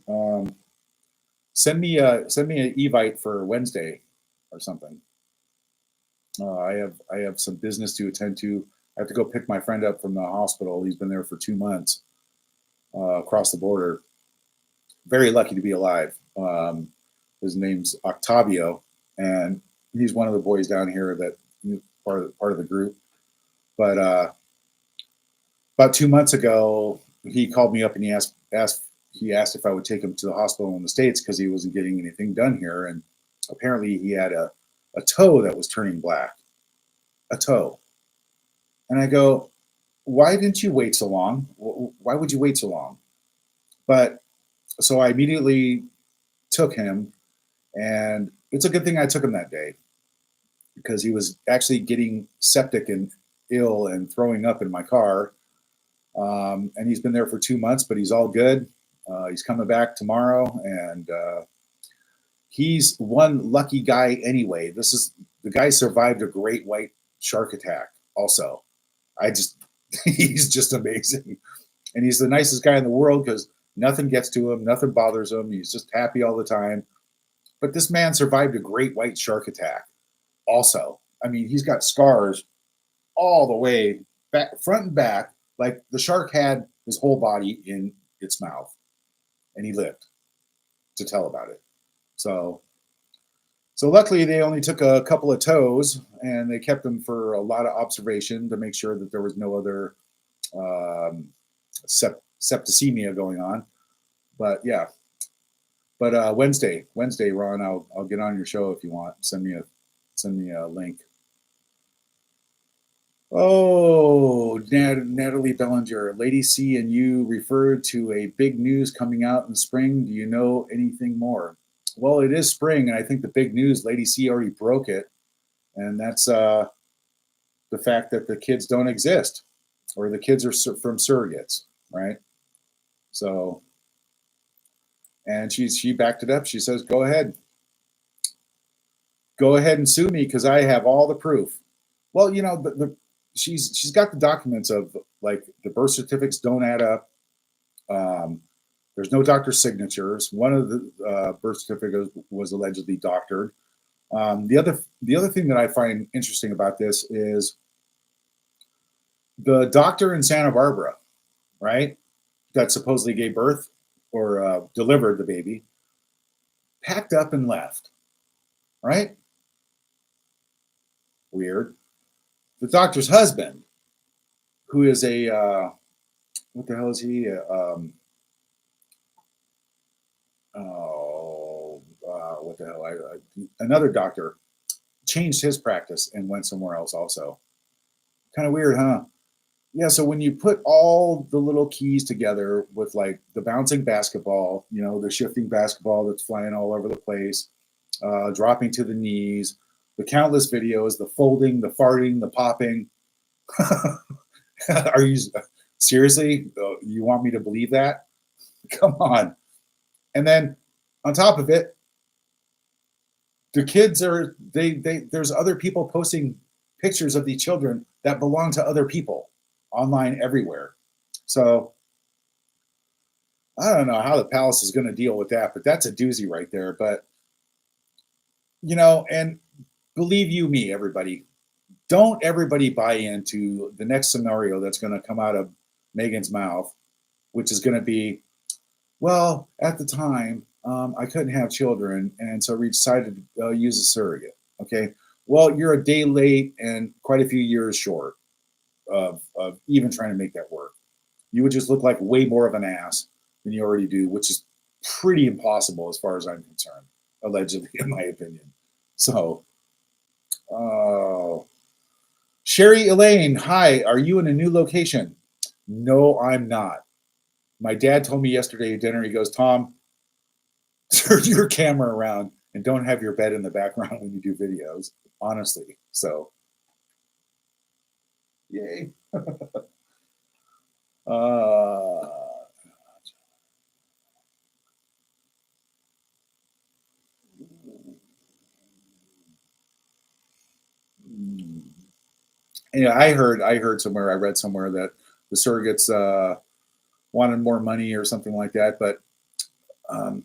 send me an evite for Wednesday or something. I have some business to attend to. I have to go pick my friend up from the hospital. He's been there for 2 months across the border. Very lucky to be alive. His name's Octavio, and he's one of the boys down here that part of the group. But about 2 months ago, he called me up and he asked if I would take him to the hospital in the States because he wasn't getting anything done here, and apparently he had a toe that was turning black, a toe. And I go, why didn't you wait so long? Why would you wait so long? But so I immediately took him, and it's a good thing I took him that day because he was actually getting septic and ill and throwing up in my car. And he's been there for 2 months, but he's all good. He's coming back tomorrow, and he's one lucky guy anyway. The guy survived a great white shark attack also. He's just amazing. And he's the nicest guy in the world because nothing gets to him, nothing bothers him. He's just happy all the time. But this man survived a great white shark attack also. I mean, he's got scars all the way back, front and back, like the shark had his whole body in its mouth, and he lived to tell about it. So luckily they only took a couple of toes, and they kept him for a lot of observation to make sure that there was no other septicemia going on. But yeah, but Wednesday, Ron, I'll get on your show if you want. Send me a link. Oh, Natalie Bellinger, Lady C and you referred to a big news coming out in spring. Do you know anything more? Well, it is spring, and I think the big news, Lady C already broke it, and that's the the fact that the kids don't exist or the kids are from surrogates, right? So, and she backed it up. She says, go ahead and sue me because I have all the proof. Well, she's got the documents of like the birth certificates don't add up. There's no doctor's signatures. One of the birth certificates was allegedly doctored. The other thing that I find interesting about this is the doctor in Santa Barbara, right, that supposedly gave birth or delivered the baby, packed up and left, right? Weird. The doctor's husband, who is a what the hell is he? What the hell? Another doctor changed his practice and went somewhere else. Also, kind of weird, huh? Yeah. So when you put all the little keys together with like the bouncing basketball, the shifting basketball that's flying all over the place, dropping to the knees, the countless videos, the folding, the farting, the popping. Are you seriously? You want me to believe that? Come on. And then on top of it, the kids are there's other people posting pictures of these children that belong to other people online everywhere. So I don't know how the palace is going to deal with that, but that's a doozy right there. But and believe you me, everybody, don't everybody buy into the next scenario that's going to come out of Meghan's mouth, which is going to be, well, at the time, I couldn't have children, and so we decided to use a surrogate. Okay, well, you're a day late and quite a few years short of even trying to make that work. You would just look like way more of an ass than you already do, which is pretty impossible as far as I'm concerned, allegedly, in my opinion. So, Sherry Elaine, hi, are you in a new location? No, I'm not. My dad told me yesterday at dinner, he goes, Tom, turn your camera around and don't have your bed in the background when you do videos, honestly. So, yay. uh, I heard somewhere, I read somewhere that the surrogates wanted more money or something like that, but um,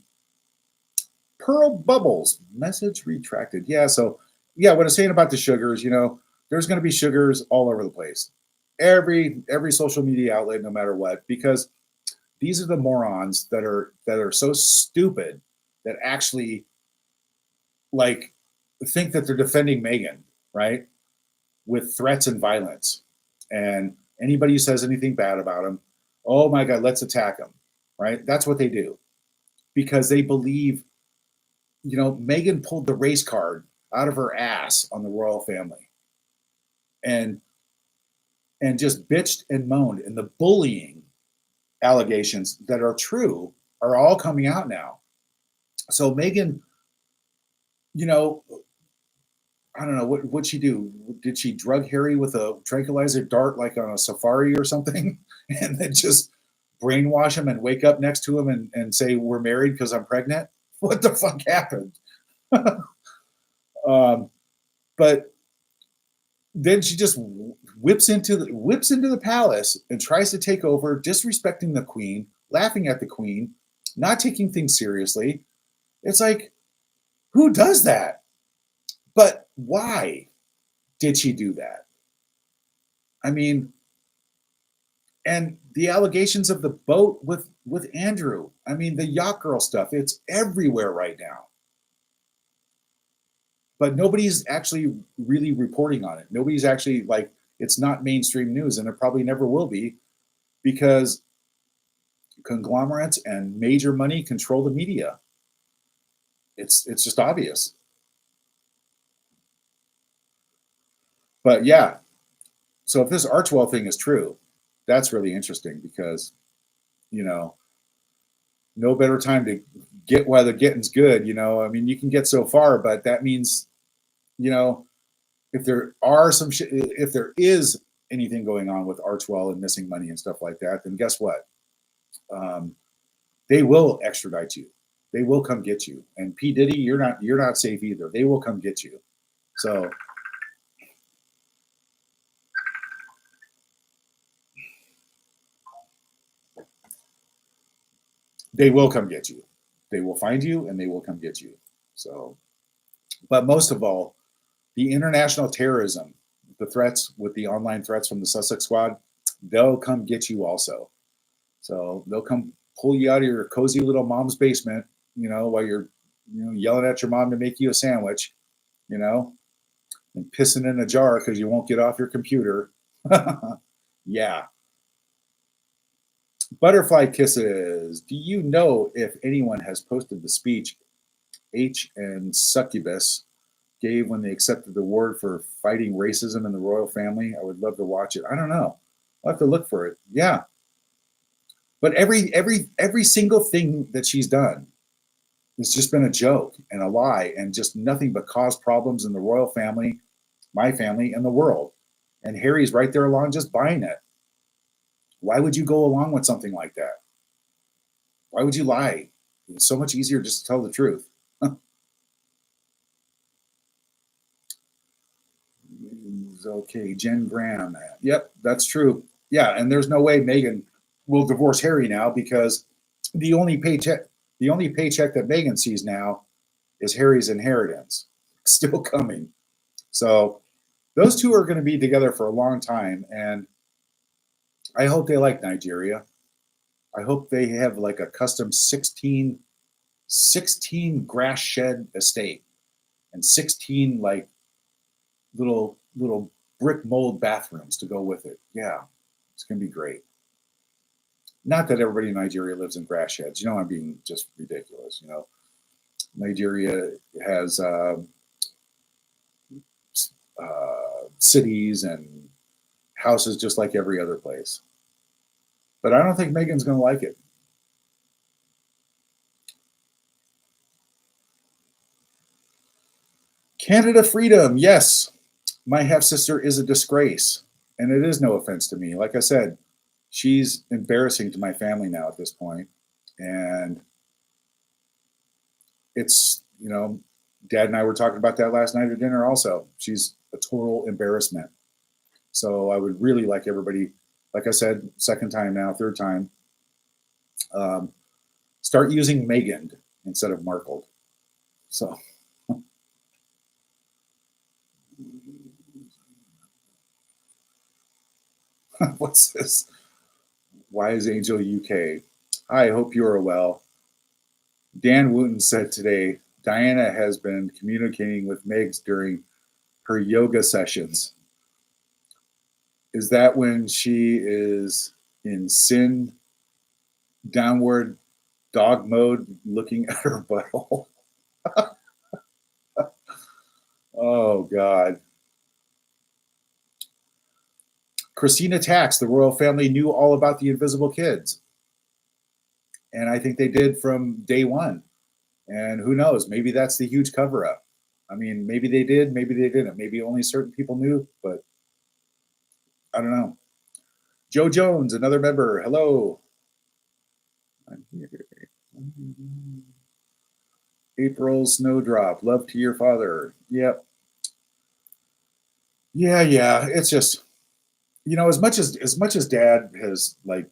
Pearl Bubbles, message retracted. Yeah, so yeah, what I was saying about the sugars, there's going to be sugars all over the place. Every social media outlet, no matter what, because these are the morons that are so stupid that actually like think that they're defending Meghan, right? With threats and violence. And anybody who says anything bad about him, oh my God, let's attack him, right? That's what they do because they believe Meghan pulled the race card out of her ass on the royal family and just bitched and moaned. And the bullying allegations that are true are all coming out now. So Meghan, you know, I don't know what'd she do. Did she drug Harry with a tranquilizer dart like on a safari or something, and then just brainwash him and wake up next to him and say we're married because I'm pregnant? What the fuck happened? um, but then she just whips into the palace and tries to take over, disrespecting the queen, laughing at the queen, not taking things seriously. It's like, who does that? But why did she do that? I mean, and the allegations of the boat with Andrew. I mean, the yacht girl stuff. It's everywhere right now. But nobody's actually really reporting on it. Nobody's actually like it's not mainstream news, and it probably never will be because conglomerates and major money control the media. It's just obvious. But yeah, so if this Archwell thing is true, that's really interesting because you know no better time to get while the getting's good. I mean, you can get so far, but that means you know if there are if there is anything going on with Archwell and missing money and stuff like that, then guess what? Um, they will extradite you. They will come get you. And P Diddy, you're not safe either. They will come get you. So they will come get you. They will find you and they will come get you. So, but most of all, the international terrorism, the threats with the online threats from the Sussex squad, they'll come get you also. So they'll come pull you out of your cozy little mom's basement, while you're, yelling at your mom to make you a sandwich, you know, and pissing in a jar because you won't get off your computer. Yeah. Butterfly kisses. Do you know if anyone has posted the speech H and Succubus gave when they accepted the award for fighting racism in the royal family? I would love to watch it. I don't know. I'll have to look for it. Yeah. But every single thing that she's done has just been a joke and a lie and just nothing but cause problems in the royal family, my family, and the world. And Harry's right there along just buying it. Why would you go along with something like that? Why would you lie? It's so much easier just to tell the truth. Okay, Jen Graham. Yep, that's true. Yeah, and there's no way Meghan will divorce Harry now because the only paycheck that Meghan sees now is Harry's inheritance. Still coming. So those two are going to be together for a long time, and I hope they like Nigeria. I hope they have like a custom 16 grass shed estate and 16 like little brick mold bathrooms to go with it. Yeah, it's gonna be great. Not that everybody in Nigeria lives in grass sheds. I'm being just ridiculous. Nigeria has cities and houses just like every other place. But I don't think Meghan's going to like it. Canada freedom. Yes, my half sister is a disgrace. And it is no offense to me. Like I said, she's embarrassing to my family now at this point. And it's, Dad and I were talking about that last night at dinner also. She's a total embarrassment. So I would really like everybody, like I said, second time now, third time, start using Meghan instead of Markle. So. What's this? Why is Angel UK? I hope you are well. Dan Wooten said today Diana has been communicating with Megs during her yoga sessions. Is that when she is in sin downward dog mode looking at her butthole? Oh, God. Christina Tax, the royal family knew all about the invisible kids. And I think they did from day one. And who knows? Maybe that's the huge cover up. I mean, maybe they did, maybe they didn't. Maybe only certain people knew, but I don't know. Joe Jones, another member. Hello. I'm here. April Snowdrop. Love to your father. Yep. Yeah. It's just, as much as Dad has like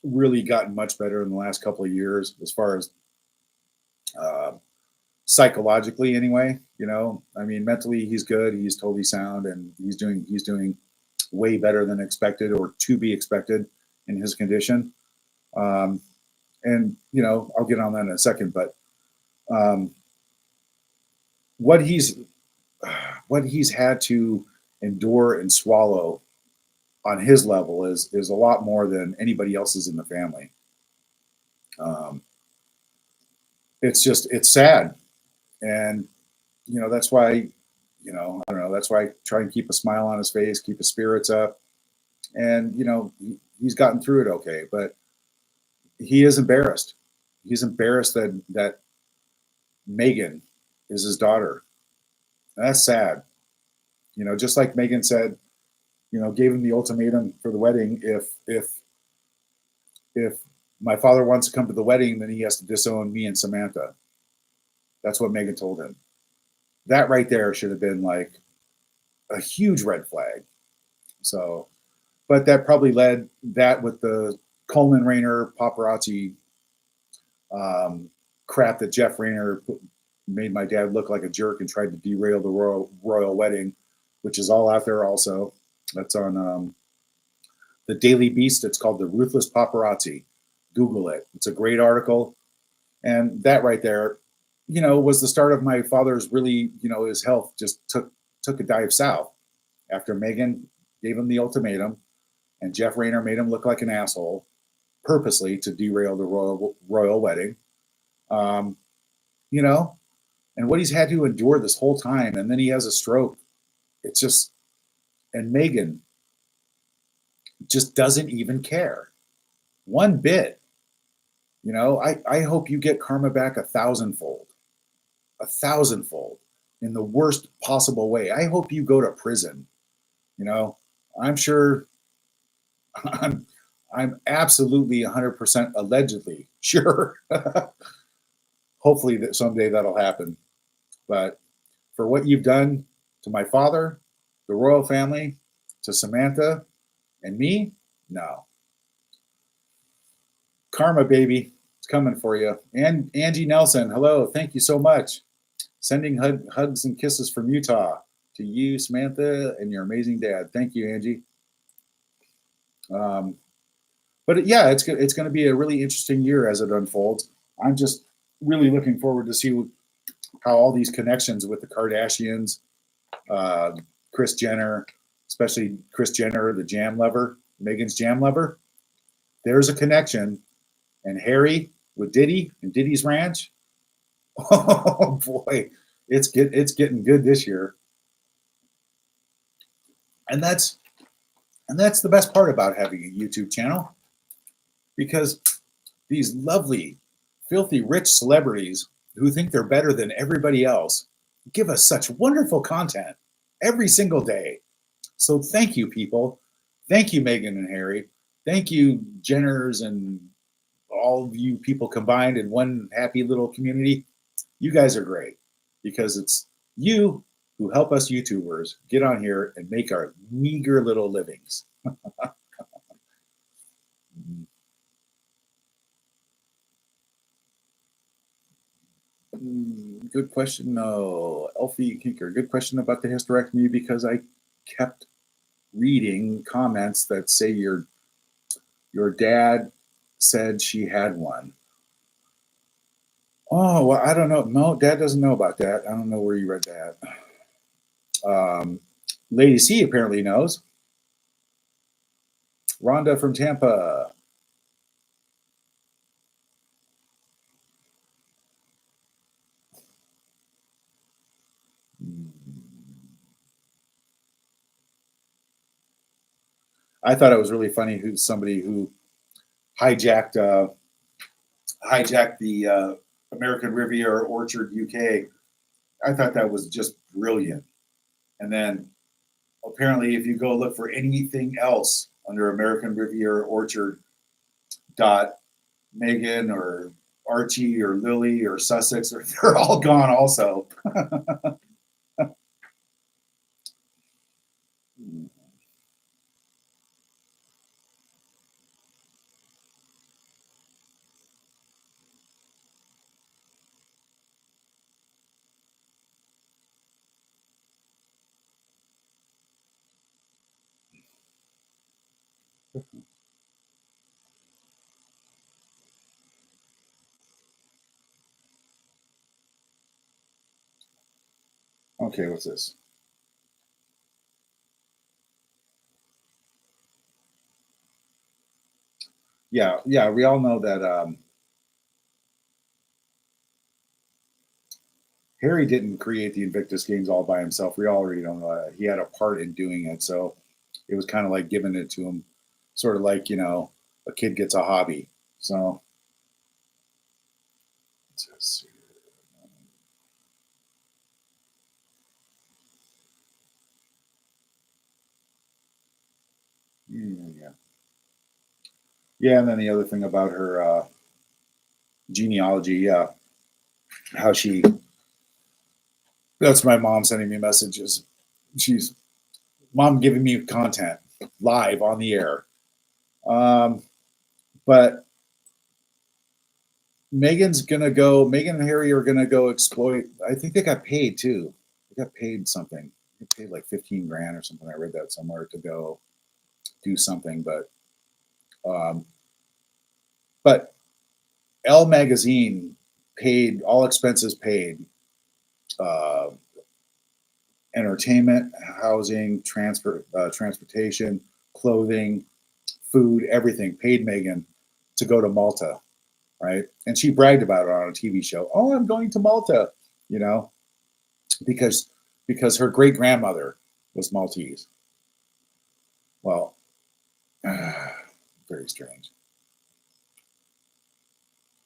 really gotten much better in the last couple of years, as far as uh, psychologically, anyway. I mean, mentally he's good. He's totally sound, and he's doing way better than expected or to be expected in his condition. Um, and I'll get on that in a second, but um, what he's what he's had to endure and swallow on his level is a lot more than anybody else's in the family. Um, it's sad, and that's why I don't know. That's why I try and keep a smile on his face, keep his spirits up, and he's gotten through it okay. But he is embarrassed. He's embarrassed that Meghan is his daughter. That's sad. Just like Megan said, gave him the ultimatum for the wedding. If my father wants to come to the wedding, then he has to disown me and Samantha. That's what Megan told him. That right there should have been like a huge red flag. So, but that probably led that with the Coleman Rayner paparazzi crap that Jeff Rayner made my dad look like a jerk and tried to derail the royal wedding, which is all out there also. That's on the Daily Beast. It's called The Ruthless Paparazzi. Google it. It's a great article. And that right there, was the start of my father's really, his health just took a dive south after Megan gave him the ultimatum and Jeff Rayner made him look like an asshole purposely to derail the royal wedding. Um, you know, and what he's had to endure this whole time, and then he has a stroke. It's just, and Megan just doesn't even care one bit. I hope you get karma back a thousandfold in the worst possible way. I hope you go to prison. I'm sure I'm I'm absolutely 100% allegedly sure. Hopefully that someday that'll happen. But for what you've done to my father, the royal family, to Samantha, and me, no. Karma, baby. It's coming for you. And Angie Nelson, hello. Thank you so much. Sending hugs and kisses from Utah to you, Samantha, and your amazing dad. Thank you, Angie. But yeah, it's going to be a really interesting year as it unfolds. I'm just really looking forward to see how all these connections with the Kardashians, uh, Kris Jenner, especially Kris Jenner, the jam lover, Megan's jam lover. There's a connection, and Harry with Diddy and Diddy's Ranch. Oh boy, it's getting good this year, and that's the best part about having a YouTube channel, because these lovely, filthy rich celebrities who think they're better than everybody else give us such wonderful content every single day. So thank you, people. Thank you, Megan and Harry. Thank you, Jenners, and all of you people combined in one happy little community. You guys are great, because it's you who help us YouTubers get on here and make our meager little livings. Good question. No, Elfie Kinker. Good question about the hysterectomy, because I kept reading comments that say your dad said she had one. Oh, well, I don't know. No, Dad doesn't know about that. I don't know where you read that. Lady C apparently knows. Rhonda from Tampa. I thought it was really funny who's somebody who hijacked hijacked the American Riviera Orchard, UK. I thought that was just brilliant. And then apparently, if you go look for anything else under American Riviera Orchard dot Megan or Archie or Lily or Sussex, or they're all gone also. Okay, what's this? Yeah, yeah, we all know that Harry didn't create the Invictus Games all by himself. We already know that. He had a part in doing it. So it was kind of like giving it to him, sort of like, a kid gets a hobby. So let's see. Yeah, and then the other thing about her genealogy, yeah, how she. That's my mom sending me messages. She's mom giving me content live on the air. Um, but Megan's gonna go. Megan and Harry are gonna go exploit. I think they got paid too. They got paid something. They paid like 15 grand or something. I read that somewhere to go do something. Um, but Elle Magazine paid all expenses paid. Uh, Entertainment, housing, transportation, clothing, food, everything paid Megan to go to Malta, right? And she bragged about it on a TV show. Oh, I'm going to Malta, you know, because her great grandmother was Maltese. Well, very strange.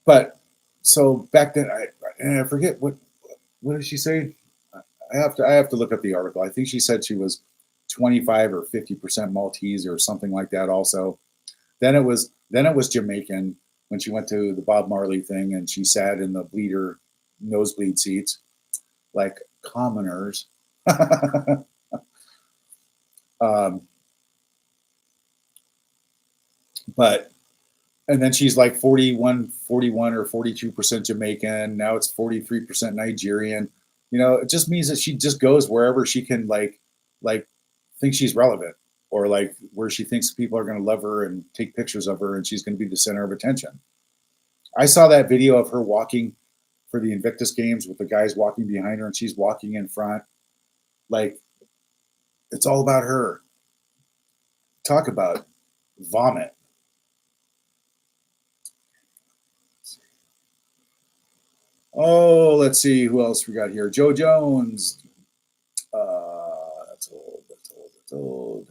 But so back then, I forget what did she say? I have to look up the article. I think she said she was 25 or 50% Maltese or something like that. Also, then it was Jamaican when she went to the Bob Marley thing and she sat in the nosebleed seats like commoners. um, but and then she's like 41 or 42% Jamaican. Now it's 43% Nigerian. You know, it just means that she just goes wherever she can like think she's relevant or like where she thinks people are going to love her and take pictures of her and she's going to be the center of attention. I saw that video of her walking for the Invictus Games with the guys walking behind her and she's walking in front. Like it's all about her. Talk about vomit. Oh, let's see who else we got here. Joe Jones. That's old. That's old. That's old.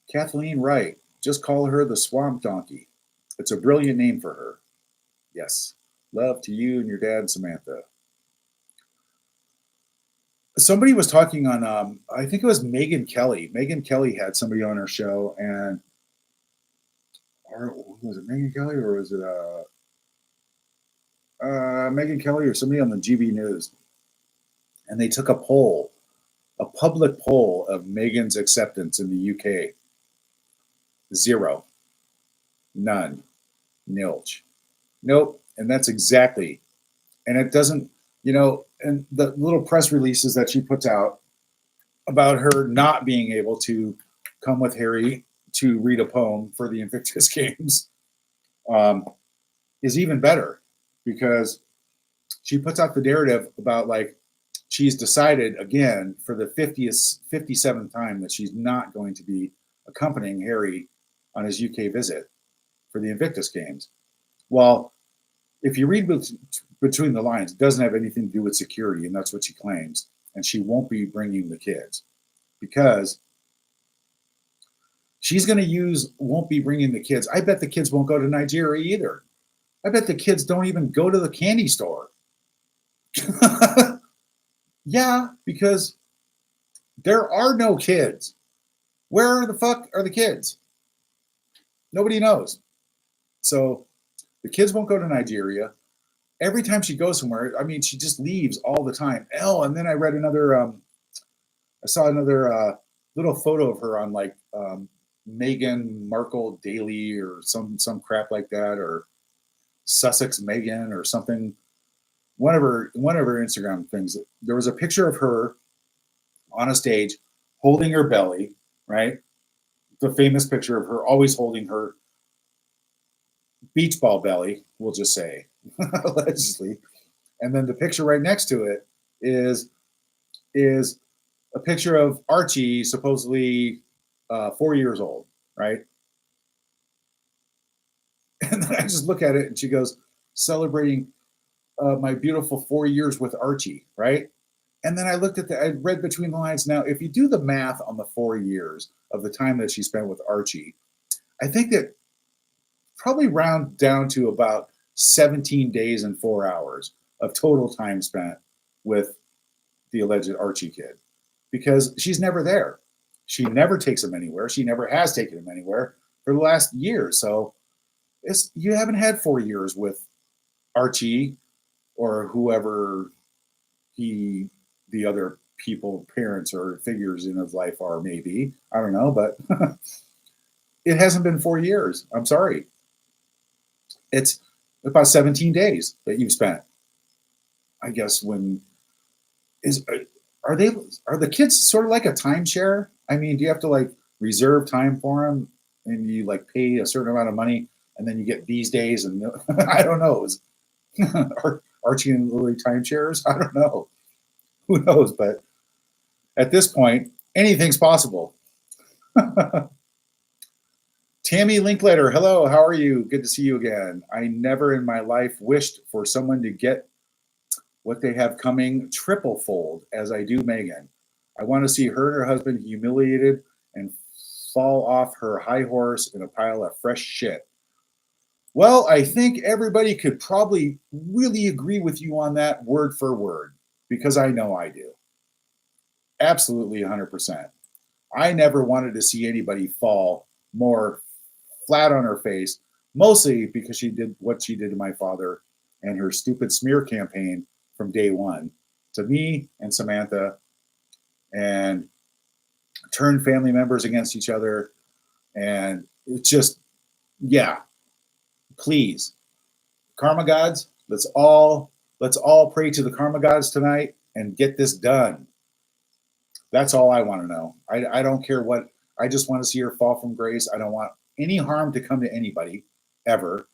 Kathleen Wright. Just call her the Swamp Donkey. It's a brilliant name for her. Yes. Love to you and your dad, Samantha. Somebody was talking on, I think it was Megan Kelly. Megan Kelly had somebody on her show, and or was it Megan Kelly or was it Megan Kelly or somebody on the GB News? And they took a poll, a public poll of Megan's acceptance in the UK. Zero, none, nilch. Nope. And that's exactly, and it doesn't, you know, and the little press releases that she puts out about her not being able to come with Harry to read a poem for the Invictus Games um, is even better because she puts out the narrative about like she's decided again for the 57th time that she's not going to be accompanying Harry on his UK visit for the Invictus Games. Well, if you read between the lines, it doesn't have anything to do with security, and that's what she claims. And she won't be bringing the kids because she's going to won't be bringing the kids. I bet the kids won't go to Nigeria either. I bet the kids don't even go to the candy store. Yeah, because there are no kids. Where the fuck are the kids? Nobody knows. So the kids won't go to Nigeria. Every time she goes somewhere, I mean, she just leaves all the time. And then I read I saw another little photo of her on like Meghan Markle Daily or some crap like that, or Sussex Megan or something. One of her Instagram things. There was a picture of her on a stage holding her belly, right? The famous picture of her always holding her beach ball belly, we'll just say, allegedly. And then the picture right next to it is a picture of Archie, supposedly 4 years old, right? And then I just look at it and she goes, celebrating my beautiful 4 years with Archie, right? And then I read between the lines. Now, if you do the math on the 4 years of the time that she spent with Archie, I think that probably round down to about 17 days and 4 hours of total time spent with the alleged Archie kid. because she's never there. She never takes him anywhere. She never has taken him anywhere for the last year. So you haven't had 4 years with Archie or whoever the other people, parents or figures in his life are, maybe. I don't know, but it hasn't been 4 years. I'm sorry. It's about 17 days that you've spent. I guess when is are they are the kids sort of like a timeshare? I mean, do you have to like reserve time for them and you like pay a certain amount of money and then you get these days and I don't know. Are Archie and Lily timeshares? I don't know. Who knows? But at this point, anything's possible. Tammy Linkletter, hello, how are you? Good to see you again. I never in my life wished for someone to get what they have coming triple fold as I do Megan. I want to see her and her husband humiliated and fall off her high horse in a pile of fresh shit. Well, I think everybody could probably really agree with you on that word for word, because I know I do. Absolutely 100%. I never wanted to see anybody fall more flat on her face, mostly because she did what she did to my father and her stupid smear campaign from day one to me and Samantha, and turned family members against each other. And it's just, yeah, please, karma gods, let's all pray to the karma gods tonight and get this done. That's all I want to know. I don't care what. I just want to see her fall from grace. I don't want any harm to come to anybody ever.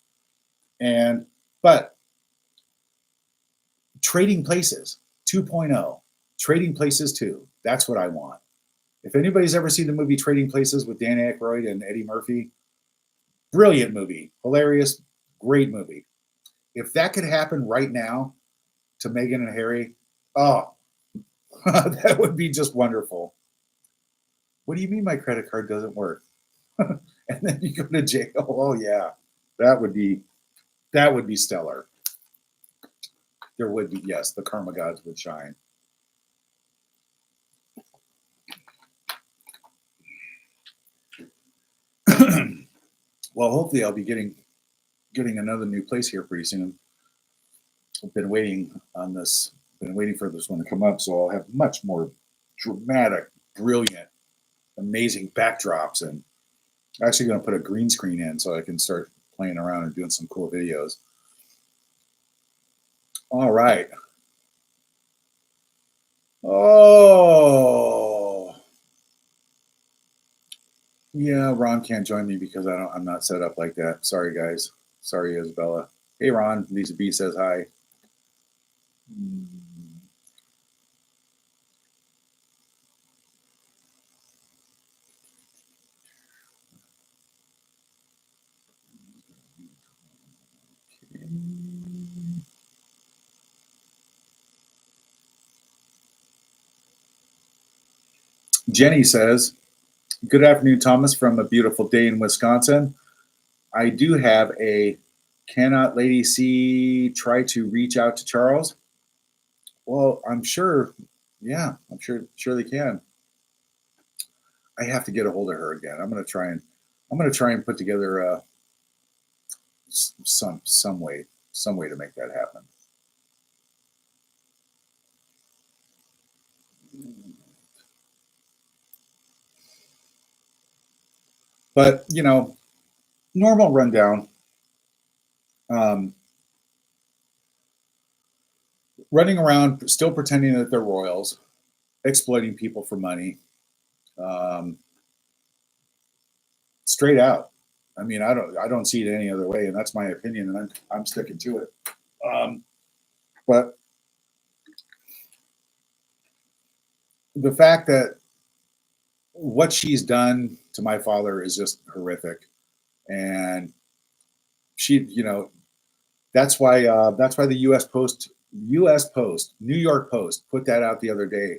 And but Trading Places 2.0, Trading Places 2. That's what I want. If anybody's ever seen the movie Trading Places with Dan Aykroyd and Eddie Murphy, brilliant movie, hilarious, great movie. If that could happen right now to Meghan and Harry, oh, that would be just wonderful. What do you mean my credit card doesn't work? And then you go to jail. Oh yeah, that would be stellar. There would be, yes, the karma gods would shine. Well, hopefully I'll be getting another new place here pretty soon. I've been waiting on this, been waiting for this one to come up, so I'll have much more dramatic, brilliant, amazing backdrops, and I'm actually going to put a green screen in so I can start playing around and doing some cool videos. All right. Oh, yeah. Ron can't join me because I'm not set up like that. Sorry, guys. Sorry, Isabella. Hey, Ron. Lisa B says hi. Jenny says, good afternoon, Thomas, from a beautiful day in Wisconsin. I do have a cannot Lady C try to reach out to Charles? Well, I'm sure, yeah, I'm sure they can. I have to get a hold of her again. I'm going to try and put together some way to make that happen. But normal rundown. Running around, still pretending that they're royals, exploiting people for money, straight out. I mean, I don't see it any other way, and that's my opinion, and I'm sticking to it. But the fact that what she's done to my father is just horrific, and she, that's why the U.S. Post, New York Post put that out the other day.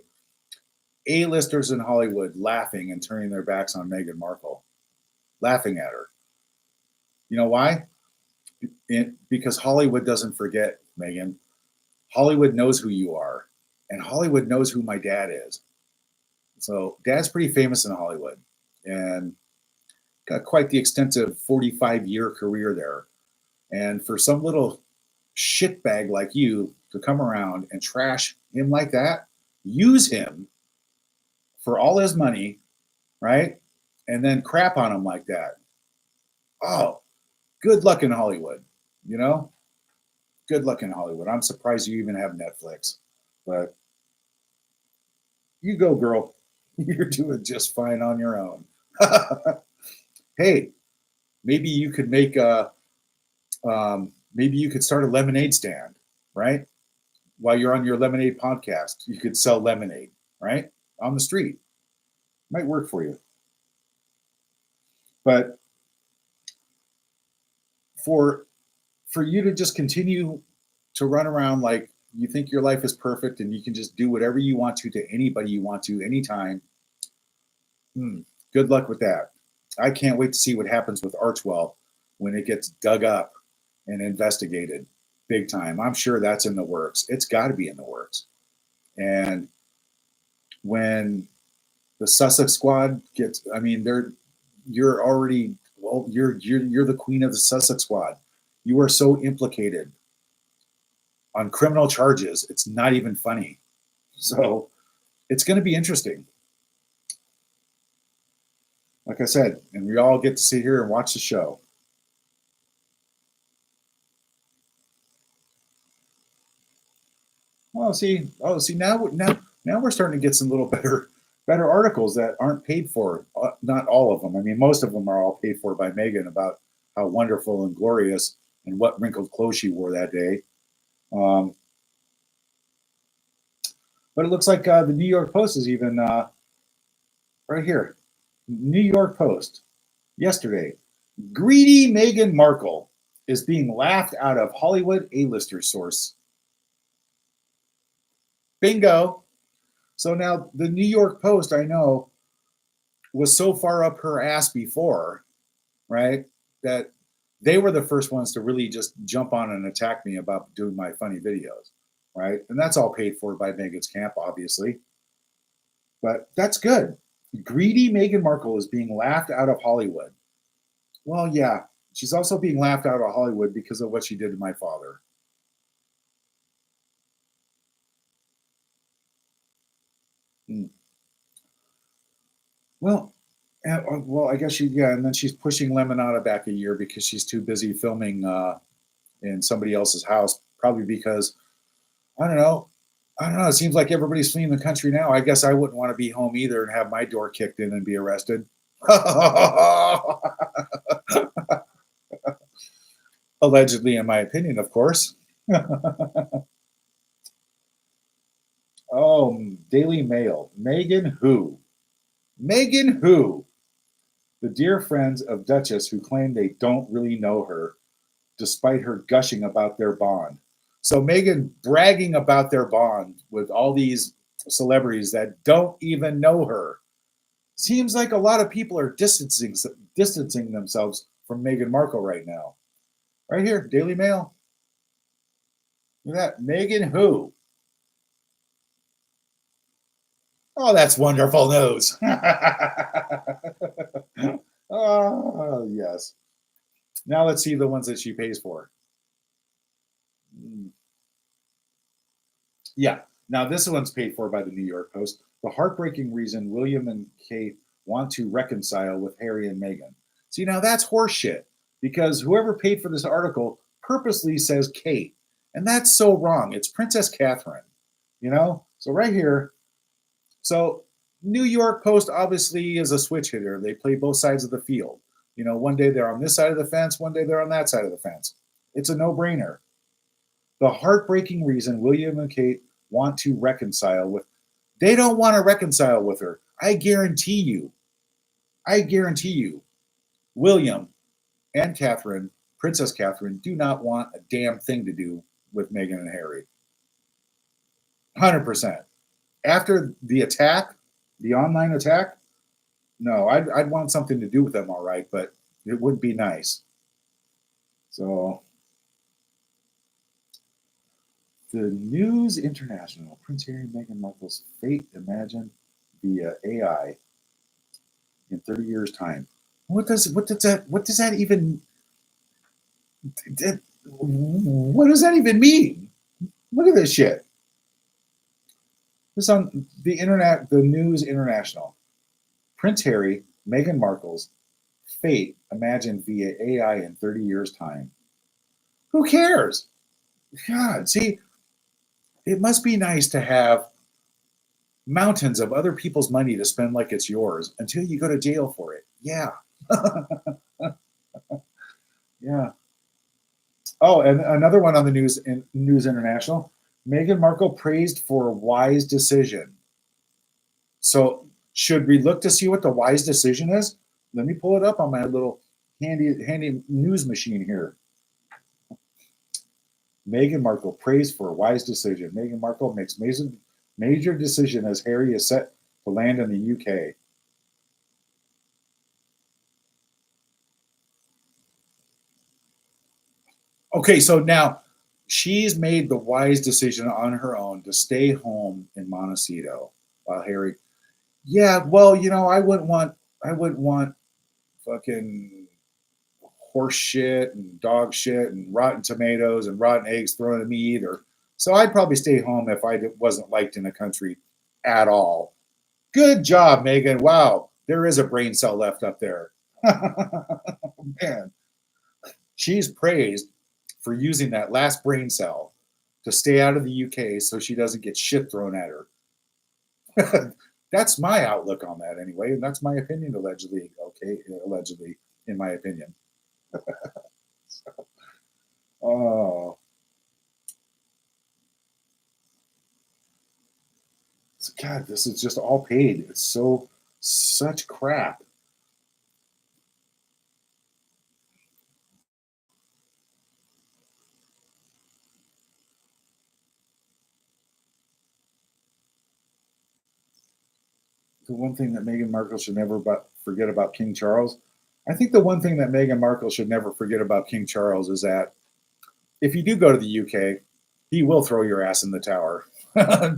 A-listers in Hollywood laughing and turning their backs on Meghan Markle, laughing at her. You know why? Because Hollywood doesn't forget, Meghan. Hollywood knows who you are, and Hollywood knows who my dad is. So Dad's pretty famous in Hollywood and got quite the extensive 45-year career there. And for some little shitbag like you to come around and trash him like that, use him for all his money, right? And then crap on him like that. Oh, good luck in Hollywood, you know? Good luck in Hollywood. I'm surprised you even have Netflix, but you go, girl. You're doing just fine on your own. Hey, maybe you could make a, maybe you could start a lemonade stand, right? While you're on your lemonade podcast, you could sell lemonade, right? On the street. Might work for you. But for for you to just continue to run around like you think your life is perfect and you can just do whatever you want to anybody you want to anytime. Hmm, good luck with that. I can't wait to see what happens with Archwell when it gets dug up and investigated big time. I'm sure that's in the works. It's got to be in the works. And when the Sussex squad gets, I mean, you're already, well, you're the queen of the Sussex squad. You are so implicated on criminal charges. It's not even funny. So it's going to be interesting. Like I said, and we all get to sit here and watch the show. Oh, see, now we're starting to get some little better articles that aren't paid for. Not all of them. I mean, most of them are all paid for by Megan about how wonderful and glorious and what wrinkled clothes she wore that day. Um, but it looks like the New York Post is even right here. New York Post yesterday. Greedy Meghan Markle is being laughed out of Hollywood A-lister source. Bingo. So now the New York Post, I know, was so far up her ass before, right, that they were the first ones to really just jump on and attack me about doing my funny videos, right? And that's all paid for by Meghan's camp, obviously. But that's good. Greedy Meghan Markle is being laughed out of Hollywood. Well, yeah, she's also being laughed out of Hollywood because of what she did to my father. Hmm. Well, well, I guess yeah, and then she's pushing Lemonada back a year because she's too busy filming in somebody else's house. Probably because I don't know. I don't know. It seems like everybody's fleeing the country now. I guess I wouldn't want to be home either and have my door kicked in and be arrested. Allegedly, in my opinion, of course. Oh, Daily Mail. Megan who? Megan who? The dear friends of Duchess who claim they don't really know her despite her gushing about their bond. So Megan bragging about their bond with all these celebrities that don't even know her. Seems like a lot of people are distancing themselves from Meghan Markle right now. Right here, Daily Mail. Look at that. Megan who? Oh, that's wonderful news. Oh, yes. Now let's see the ones that she pays for. Mm, yeah. Now this one's paid for by the New York Post. The heartbreaking reason William and Kate want to reconcile with Harry and Meghan. See, now that's horseshit because whoever paid for this article purposely says Kate, and that's so wrong. It's Princess Catherine, you know. So right here, so New York Post obviously is a switch hitter. They play both sides of the field. You know, one day they're on this side of the fence, one day they're on that side of the fence. It's a no-brainer. The heartbreaking reason William and Kate want to reconcile with, they don't want to reconcile with her. I guarantee you, William and Catherine, Princess Catherine, do not want a damn thing to do with Meghan and Harry. 100%. After the attack, the online attack, no, I'd want something to do with them, all right, but it would be nice. So, the News International, Prince Harry and Meghan Markle's fate imagined via AI in 30 years time. What does that even what does that even mean? Look at this shit. This is on the internet, the News International. Prince Harry, Meghan Markle's fate imagined via AI in 30 years time. Who cares? God, see, it must be nice to have mountains of other people's money to spend like it's yours until you go to jail for it. Yeah. Yeah. Oh, and another one on the News International. Meghan Markle praised for a wise decision. So, should we look to see what the wise decision is? Let me pull it up on my little handy news machine here. Meghan Markle praised for a wise decision. Meghan Markle makes major decision as Harry is set to land in the UK. Okay, so now she's made the wise decision on her own to stay home in Montecito while Harry. Yeah, well, I wouldn't want fucking horse shit and dog shit and rotten tomatoes and rotten eggs thrown at me either. So I'd probably stay home if I wasn't liked in the country at all. Good job, Megan. Wow, there is a brain cell left up there. Man, she's praised for using that last brain cell to stay out of the UK so she doesn't get shit thrown at her. That's my outlook on that anyway, and that's my opinion allegedly. Okay, allegedly, in my opinion. Oh, God, this is just all paid. It's such crap. The one thing that Meghan Markle should never forget about King Charles. I think the one thing that Meghan Markle should never forget about King Charles is that if you do go to the UK, he will throw your ass in the tower.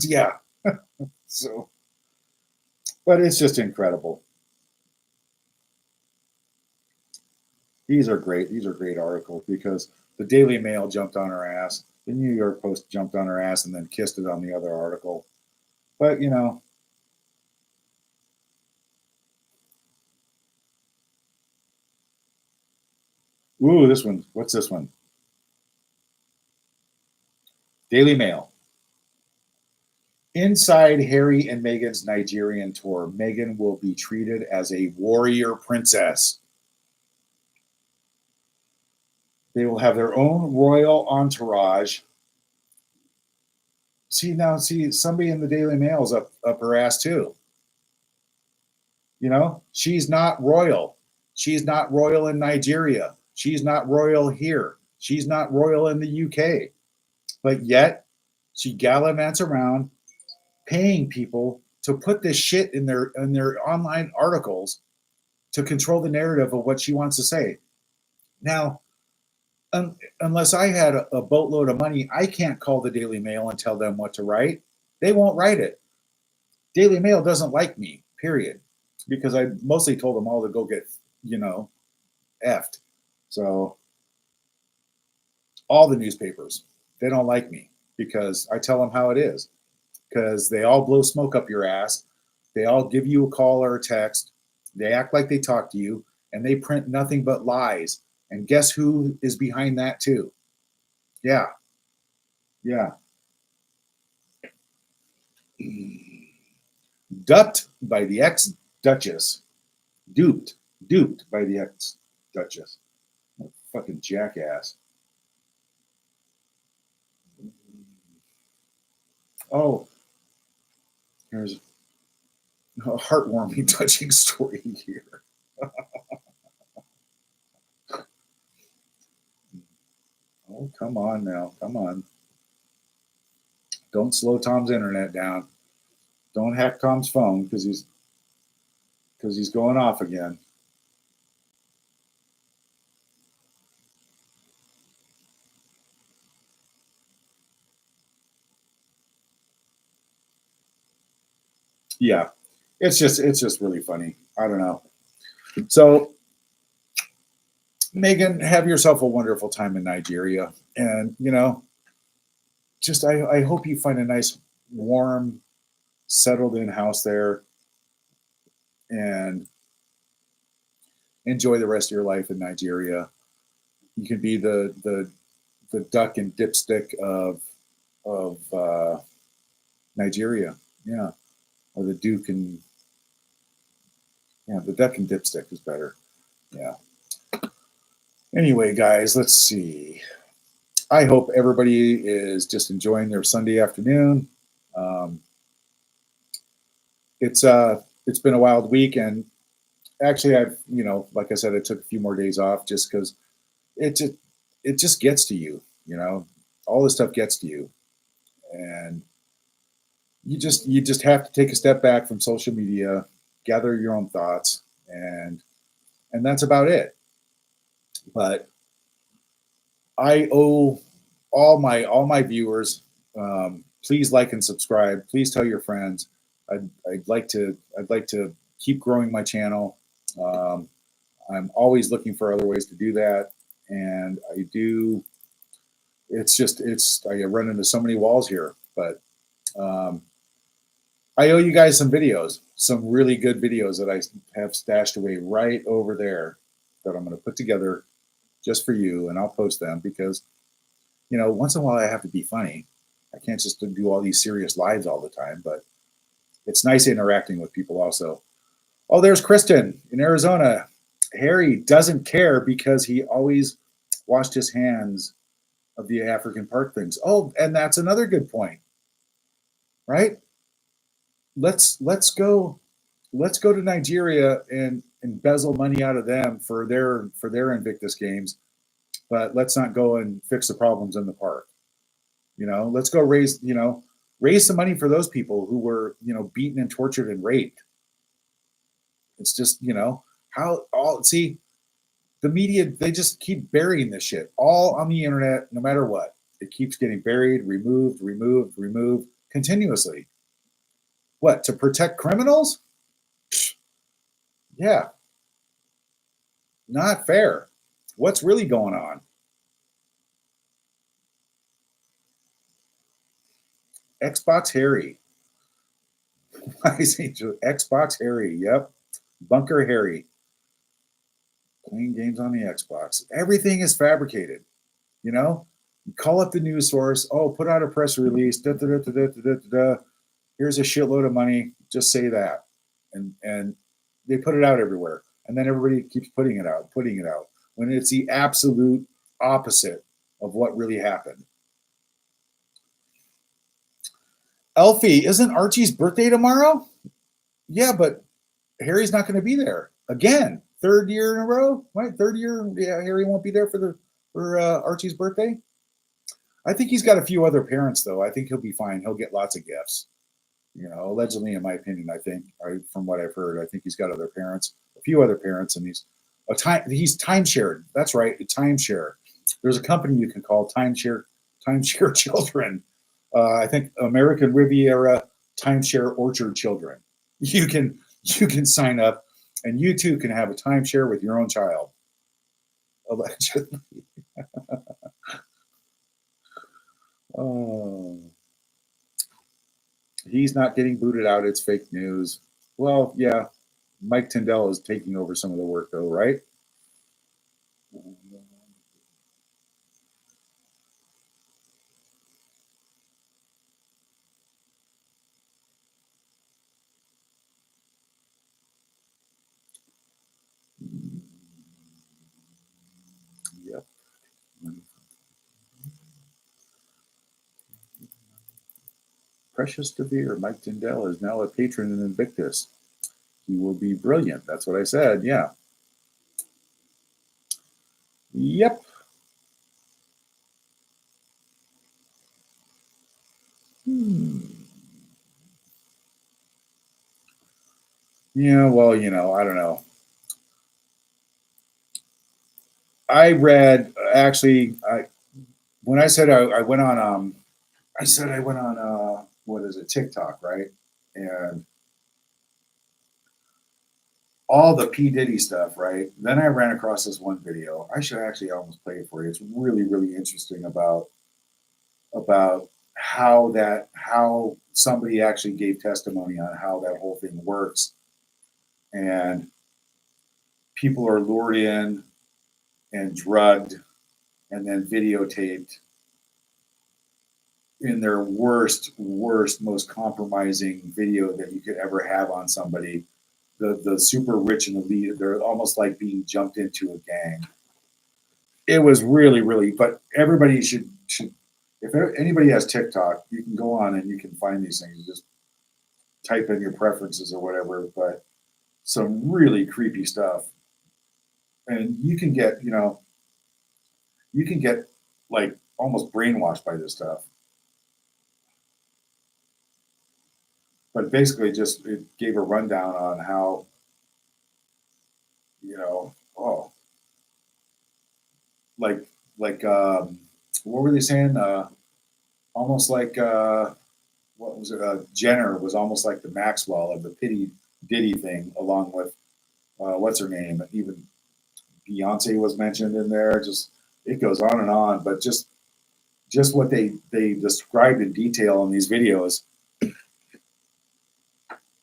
Yeah. So, but it's just incredible. These are great. These are great articles because the Daily Mail jumped on her ass, the New York Post jumped on her ass, and then kissed it on the other article. But ooh, this one. What's this one? Daily Mail. Inside Harry and Meghan's Nigerian tour, Meghan will be treated as a warrior princess. They will have their own royal entourage. See, somebody in the Daily Mail's up her ass too. She's not royal. She's not royal in Nigeria. She's not royal here. She's not royal in the UK. But yet, she gallivants around paying people to put this shit in their online articles to control the narrative of what she wants to say. Now, unless I had a boatload of money, I can't call the Daily Mail and tell them what to write. They won't write it. Daily Mail doesn't like me, period, because I mostly told them all to go get, effed. So all the newspapers, they don't like me because I tell them how it is. Because they all blow smoke up your ass. They all give you a call or a text. They act like they talk to you, and they print nothing but lies. And guess who is behind that too? Yeah, yeah. Duped by the ex Duchess. Duped. Duped by the ex Duchess. Fucking jackass. Oh, here's a heartwarming, touching story here. Oh, come on now. Come on. Don't slow Tom's internet down. Don't hack Tom's phone because he's going off again. Yeah. it's just really funny. I don't know. So Megan, have yourself a wonderful time in Nigeria, and just I hope you find a nice, warm, settled in house there, and enjoy the rest of your life in Nigeria. You can be the duck and dipstick of Nigeria, yeah, or the duke and yeah, the duck and dipstick is better, yeah. Anyway, guys, let's see. I hope everybody is just enjoying their Sunday afternoon. Um, it's been a wild week, and actually, I've like I said, I took a few more days off just because it just it just gets to you. All this stuff gets to you, and you just have to take a step back from social media, gather your own thoughts, and that's about it. But I owe all my viewers. Please like and subscribe. Please tell your friends. I'd like to keep growing my channel. Um, I'm always looking for other ways to do that, and I do. It's I run into so many walls here, but um, I owe you guys some videos, some really good videos that I have stashed away right over there that I'm going to put together just for you, and I'll post them because once in a while I have to be funny. I can't just do all these serious lives all the time, but it's nice interacting with people also. Oh, there's Kristen in Arizona. Harry doesn't care because he always washed his hands of the African park things. Oh, and that's another good point, right? Let's go to Nigeria and embezzle money out of them for their Invictus games, but let's not go and fix the problems in the park. Let's go raise some money for those people who were beaten and tortured and raped. It's just how all see the media, they just keep burying this shit all on the internet, no matter what. It keeps getting buried, removed continuously. What, to protect criminals? Yeah, not fair. What's really going on? Xbox Harry. I see Xbox Harry. Yep. Bunker Harry. Playing games on the Xbox. Everything is fabricated. You know, you call up the news source. Oh, put out a press release. Da, da, da, da, da, da, da, da. Here's a shitload of money. Just say that, and they put it out everywhere, and then everybody keeps putting it out, when it's the absolute opposite of what really happened. Elfie, isn't Archie's birthday tomorrow? Yeah, but Harry's not going to be there again. Third year in a row, right? Third year, yeah. Harry won't be there for Archie's birthday. I think he's got a few other parents though. I think he'll be fine. He'll get lots of gifts. Allegedly, in my opinion, from what I've heard, I think he's got other parents, a few other parents, and he's timeshared. That's right, a timeshare. There's a company you can call timeshare children. I think American Riviera Timeshare Orchard Children. You can sign up, and you too can have a timeshare with your own child. Allegedly. Oh, he's not getting booted out. It's fake news. Well, yeah, Mike Tyndall is taking over some of the work, though, right? Yep. Precious DeVere, Mike Tyndall is now a patron in Invictus. He will be brilliant. That's what I said. Yeah. Yep. Hmm. Yeah, well, I don't know. I read actually. When I said I went on, I said I went on, what is it, TikTok, right? And all the P. Diddy stuff, right? Then I ran across this one video. I should actually almost play it for you. It's really, really interesting about how somebody actually gave testimony on how that whole thing works, and people are lured in and drugged and then videotaped in their worst, most compromising video that you could ever have on somebody. The super rich and elite, they're almost like being jumped into a gang. It was really, really, but everybody should if anybody has TikTok, you can go on and you can find these things. You just type in your preferences or whatever, but some really creepy stuff. And you can get like almost brainwashed by this stuff. But basically just it gave a rundown on how, oh, like what were they saying? Almost like what was it? Jenner was almost like the Maxwell of the Pity Diddy thing, along with what's her name? Even Beyonce was mentioned in there. Just it goes on and on, but just what they described in detail in these videos.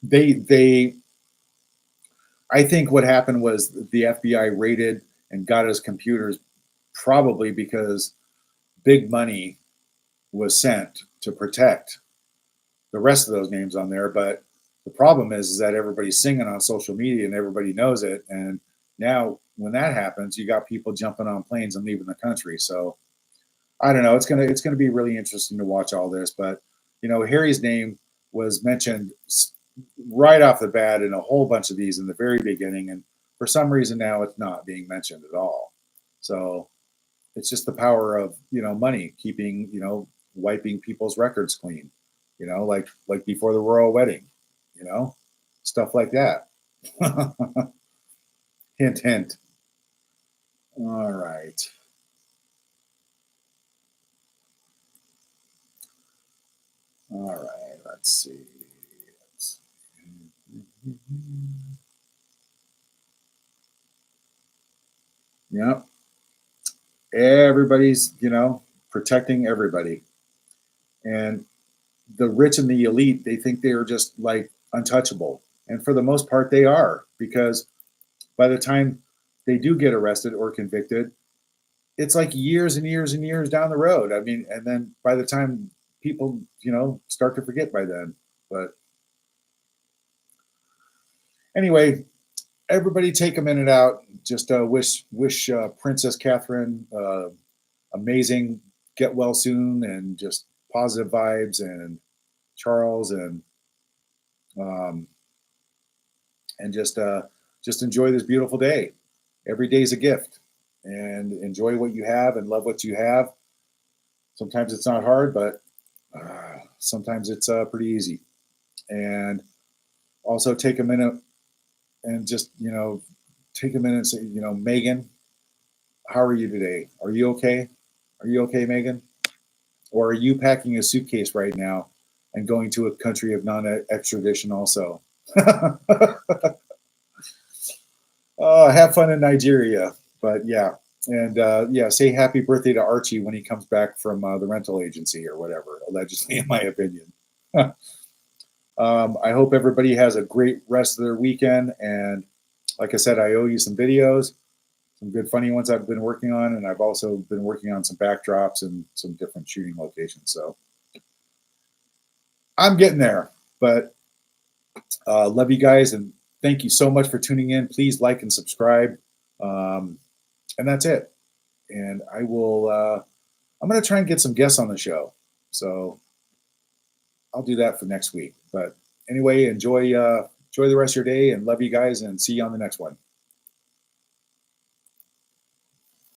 They I think what happened was the FBI raided and got his computers probably because big money was sent to protect the rest of those names on there. But the problem is that everybody's singing on social media and everybody knows it. And now when that happens, you got people jumping on planes and leaving the country. So I don't know. It's gonna be really interesting to watch all this. But Harry's name was mentioned right off the bat in a whole bunch of these in the very beginning, and for some reason now it's not being mentioned at all. So it's just the power of money keeping wiping people's records clean, like before the royal wedding, you know, stuff like that. Hint, hint. All right. All right. Let's see. Yep. Everybody's, protecting everybody. And the rich and the elite, they think they are just like untouchable. And for the most part, they are, because by the time they do get arrested or convicted, it's like years and years and years down the road. I mean, and then by the time people, start to forget by then. But anyway, everybody take a minute out. Just wish Princess Catherine amazing, get well soon, and just positive vibes, and Charles, um, and just enjoy this beautiful day. Every day is a gift, and enjoy what you have and love what you have. Sometimes it's not hard, but sometimes it's pretty easy. And also take a minute and just take a minute and say, Megan, how are you today? Are you okay? Are you okay, Megan? Or are you packing a suitcase right now and going to a country of non-extradition also? Have fun in Nigeria. But yeah, and yeah, say happy birthday to Archie when he comes back from the rental agency or whatever, allegedly, in my opinion. I hope everybody has a great rest of their weekend. And like I said, I owe you some videos, some good funny ones I've been working on, and I've also been working on some backdrops and some different shooting locations. So I'm getting there, but love you guys, and thank you so much for tuning in. Please like and subscribe, and that's it. And I will. I'm going to try and get some guests on the show, so I'll do that for next week. But anyway, enjoy the rest of your day, and love you guys, and see you on the next one.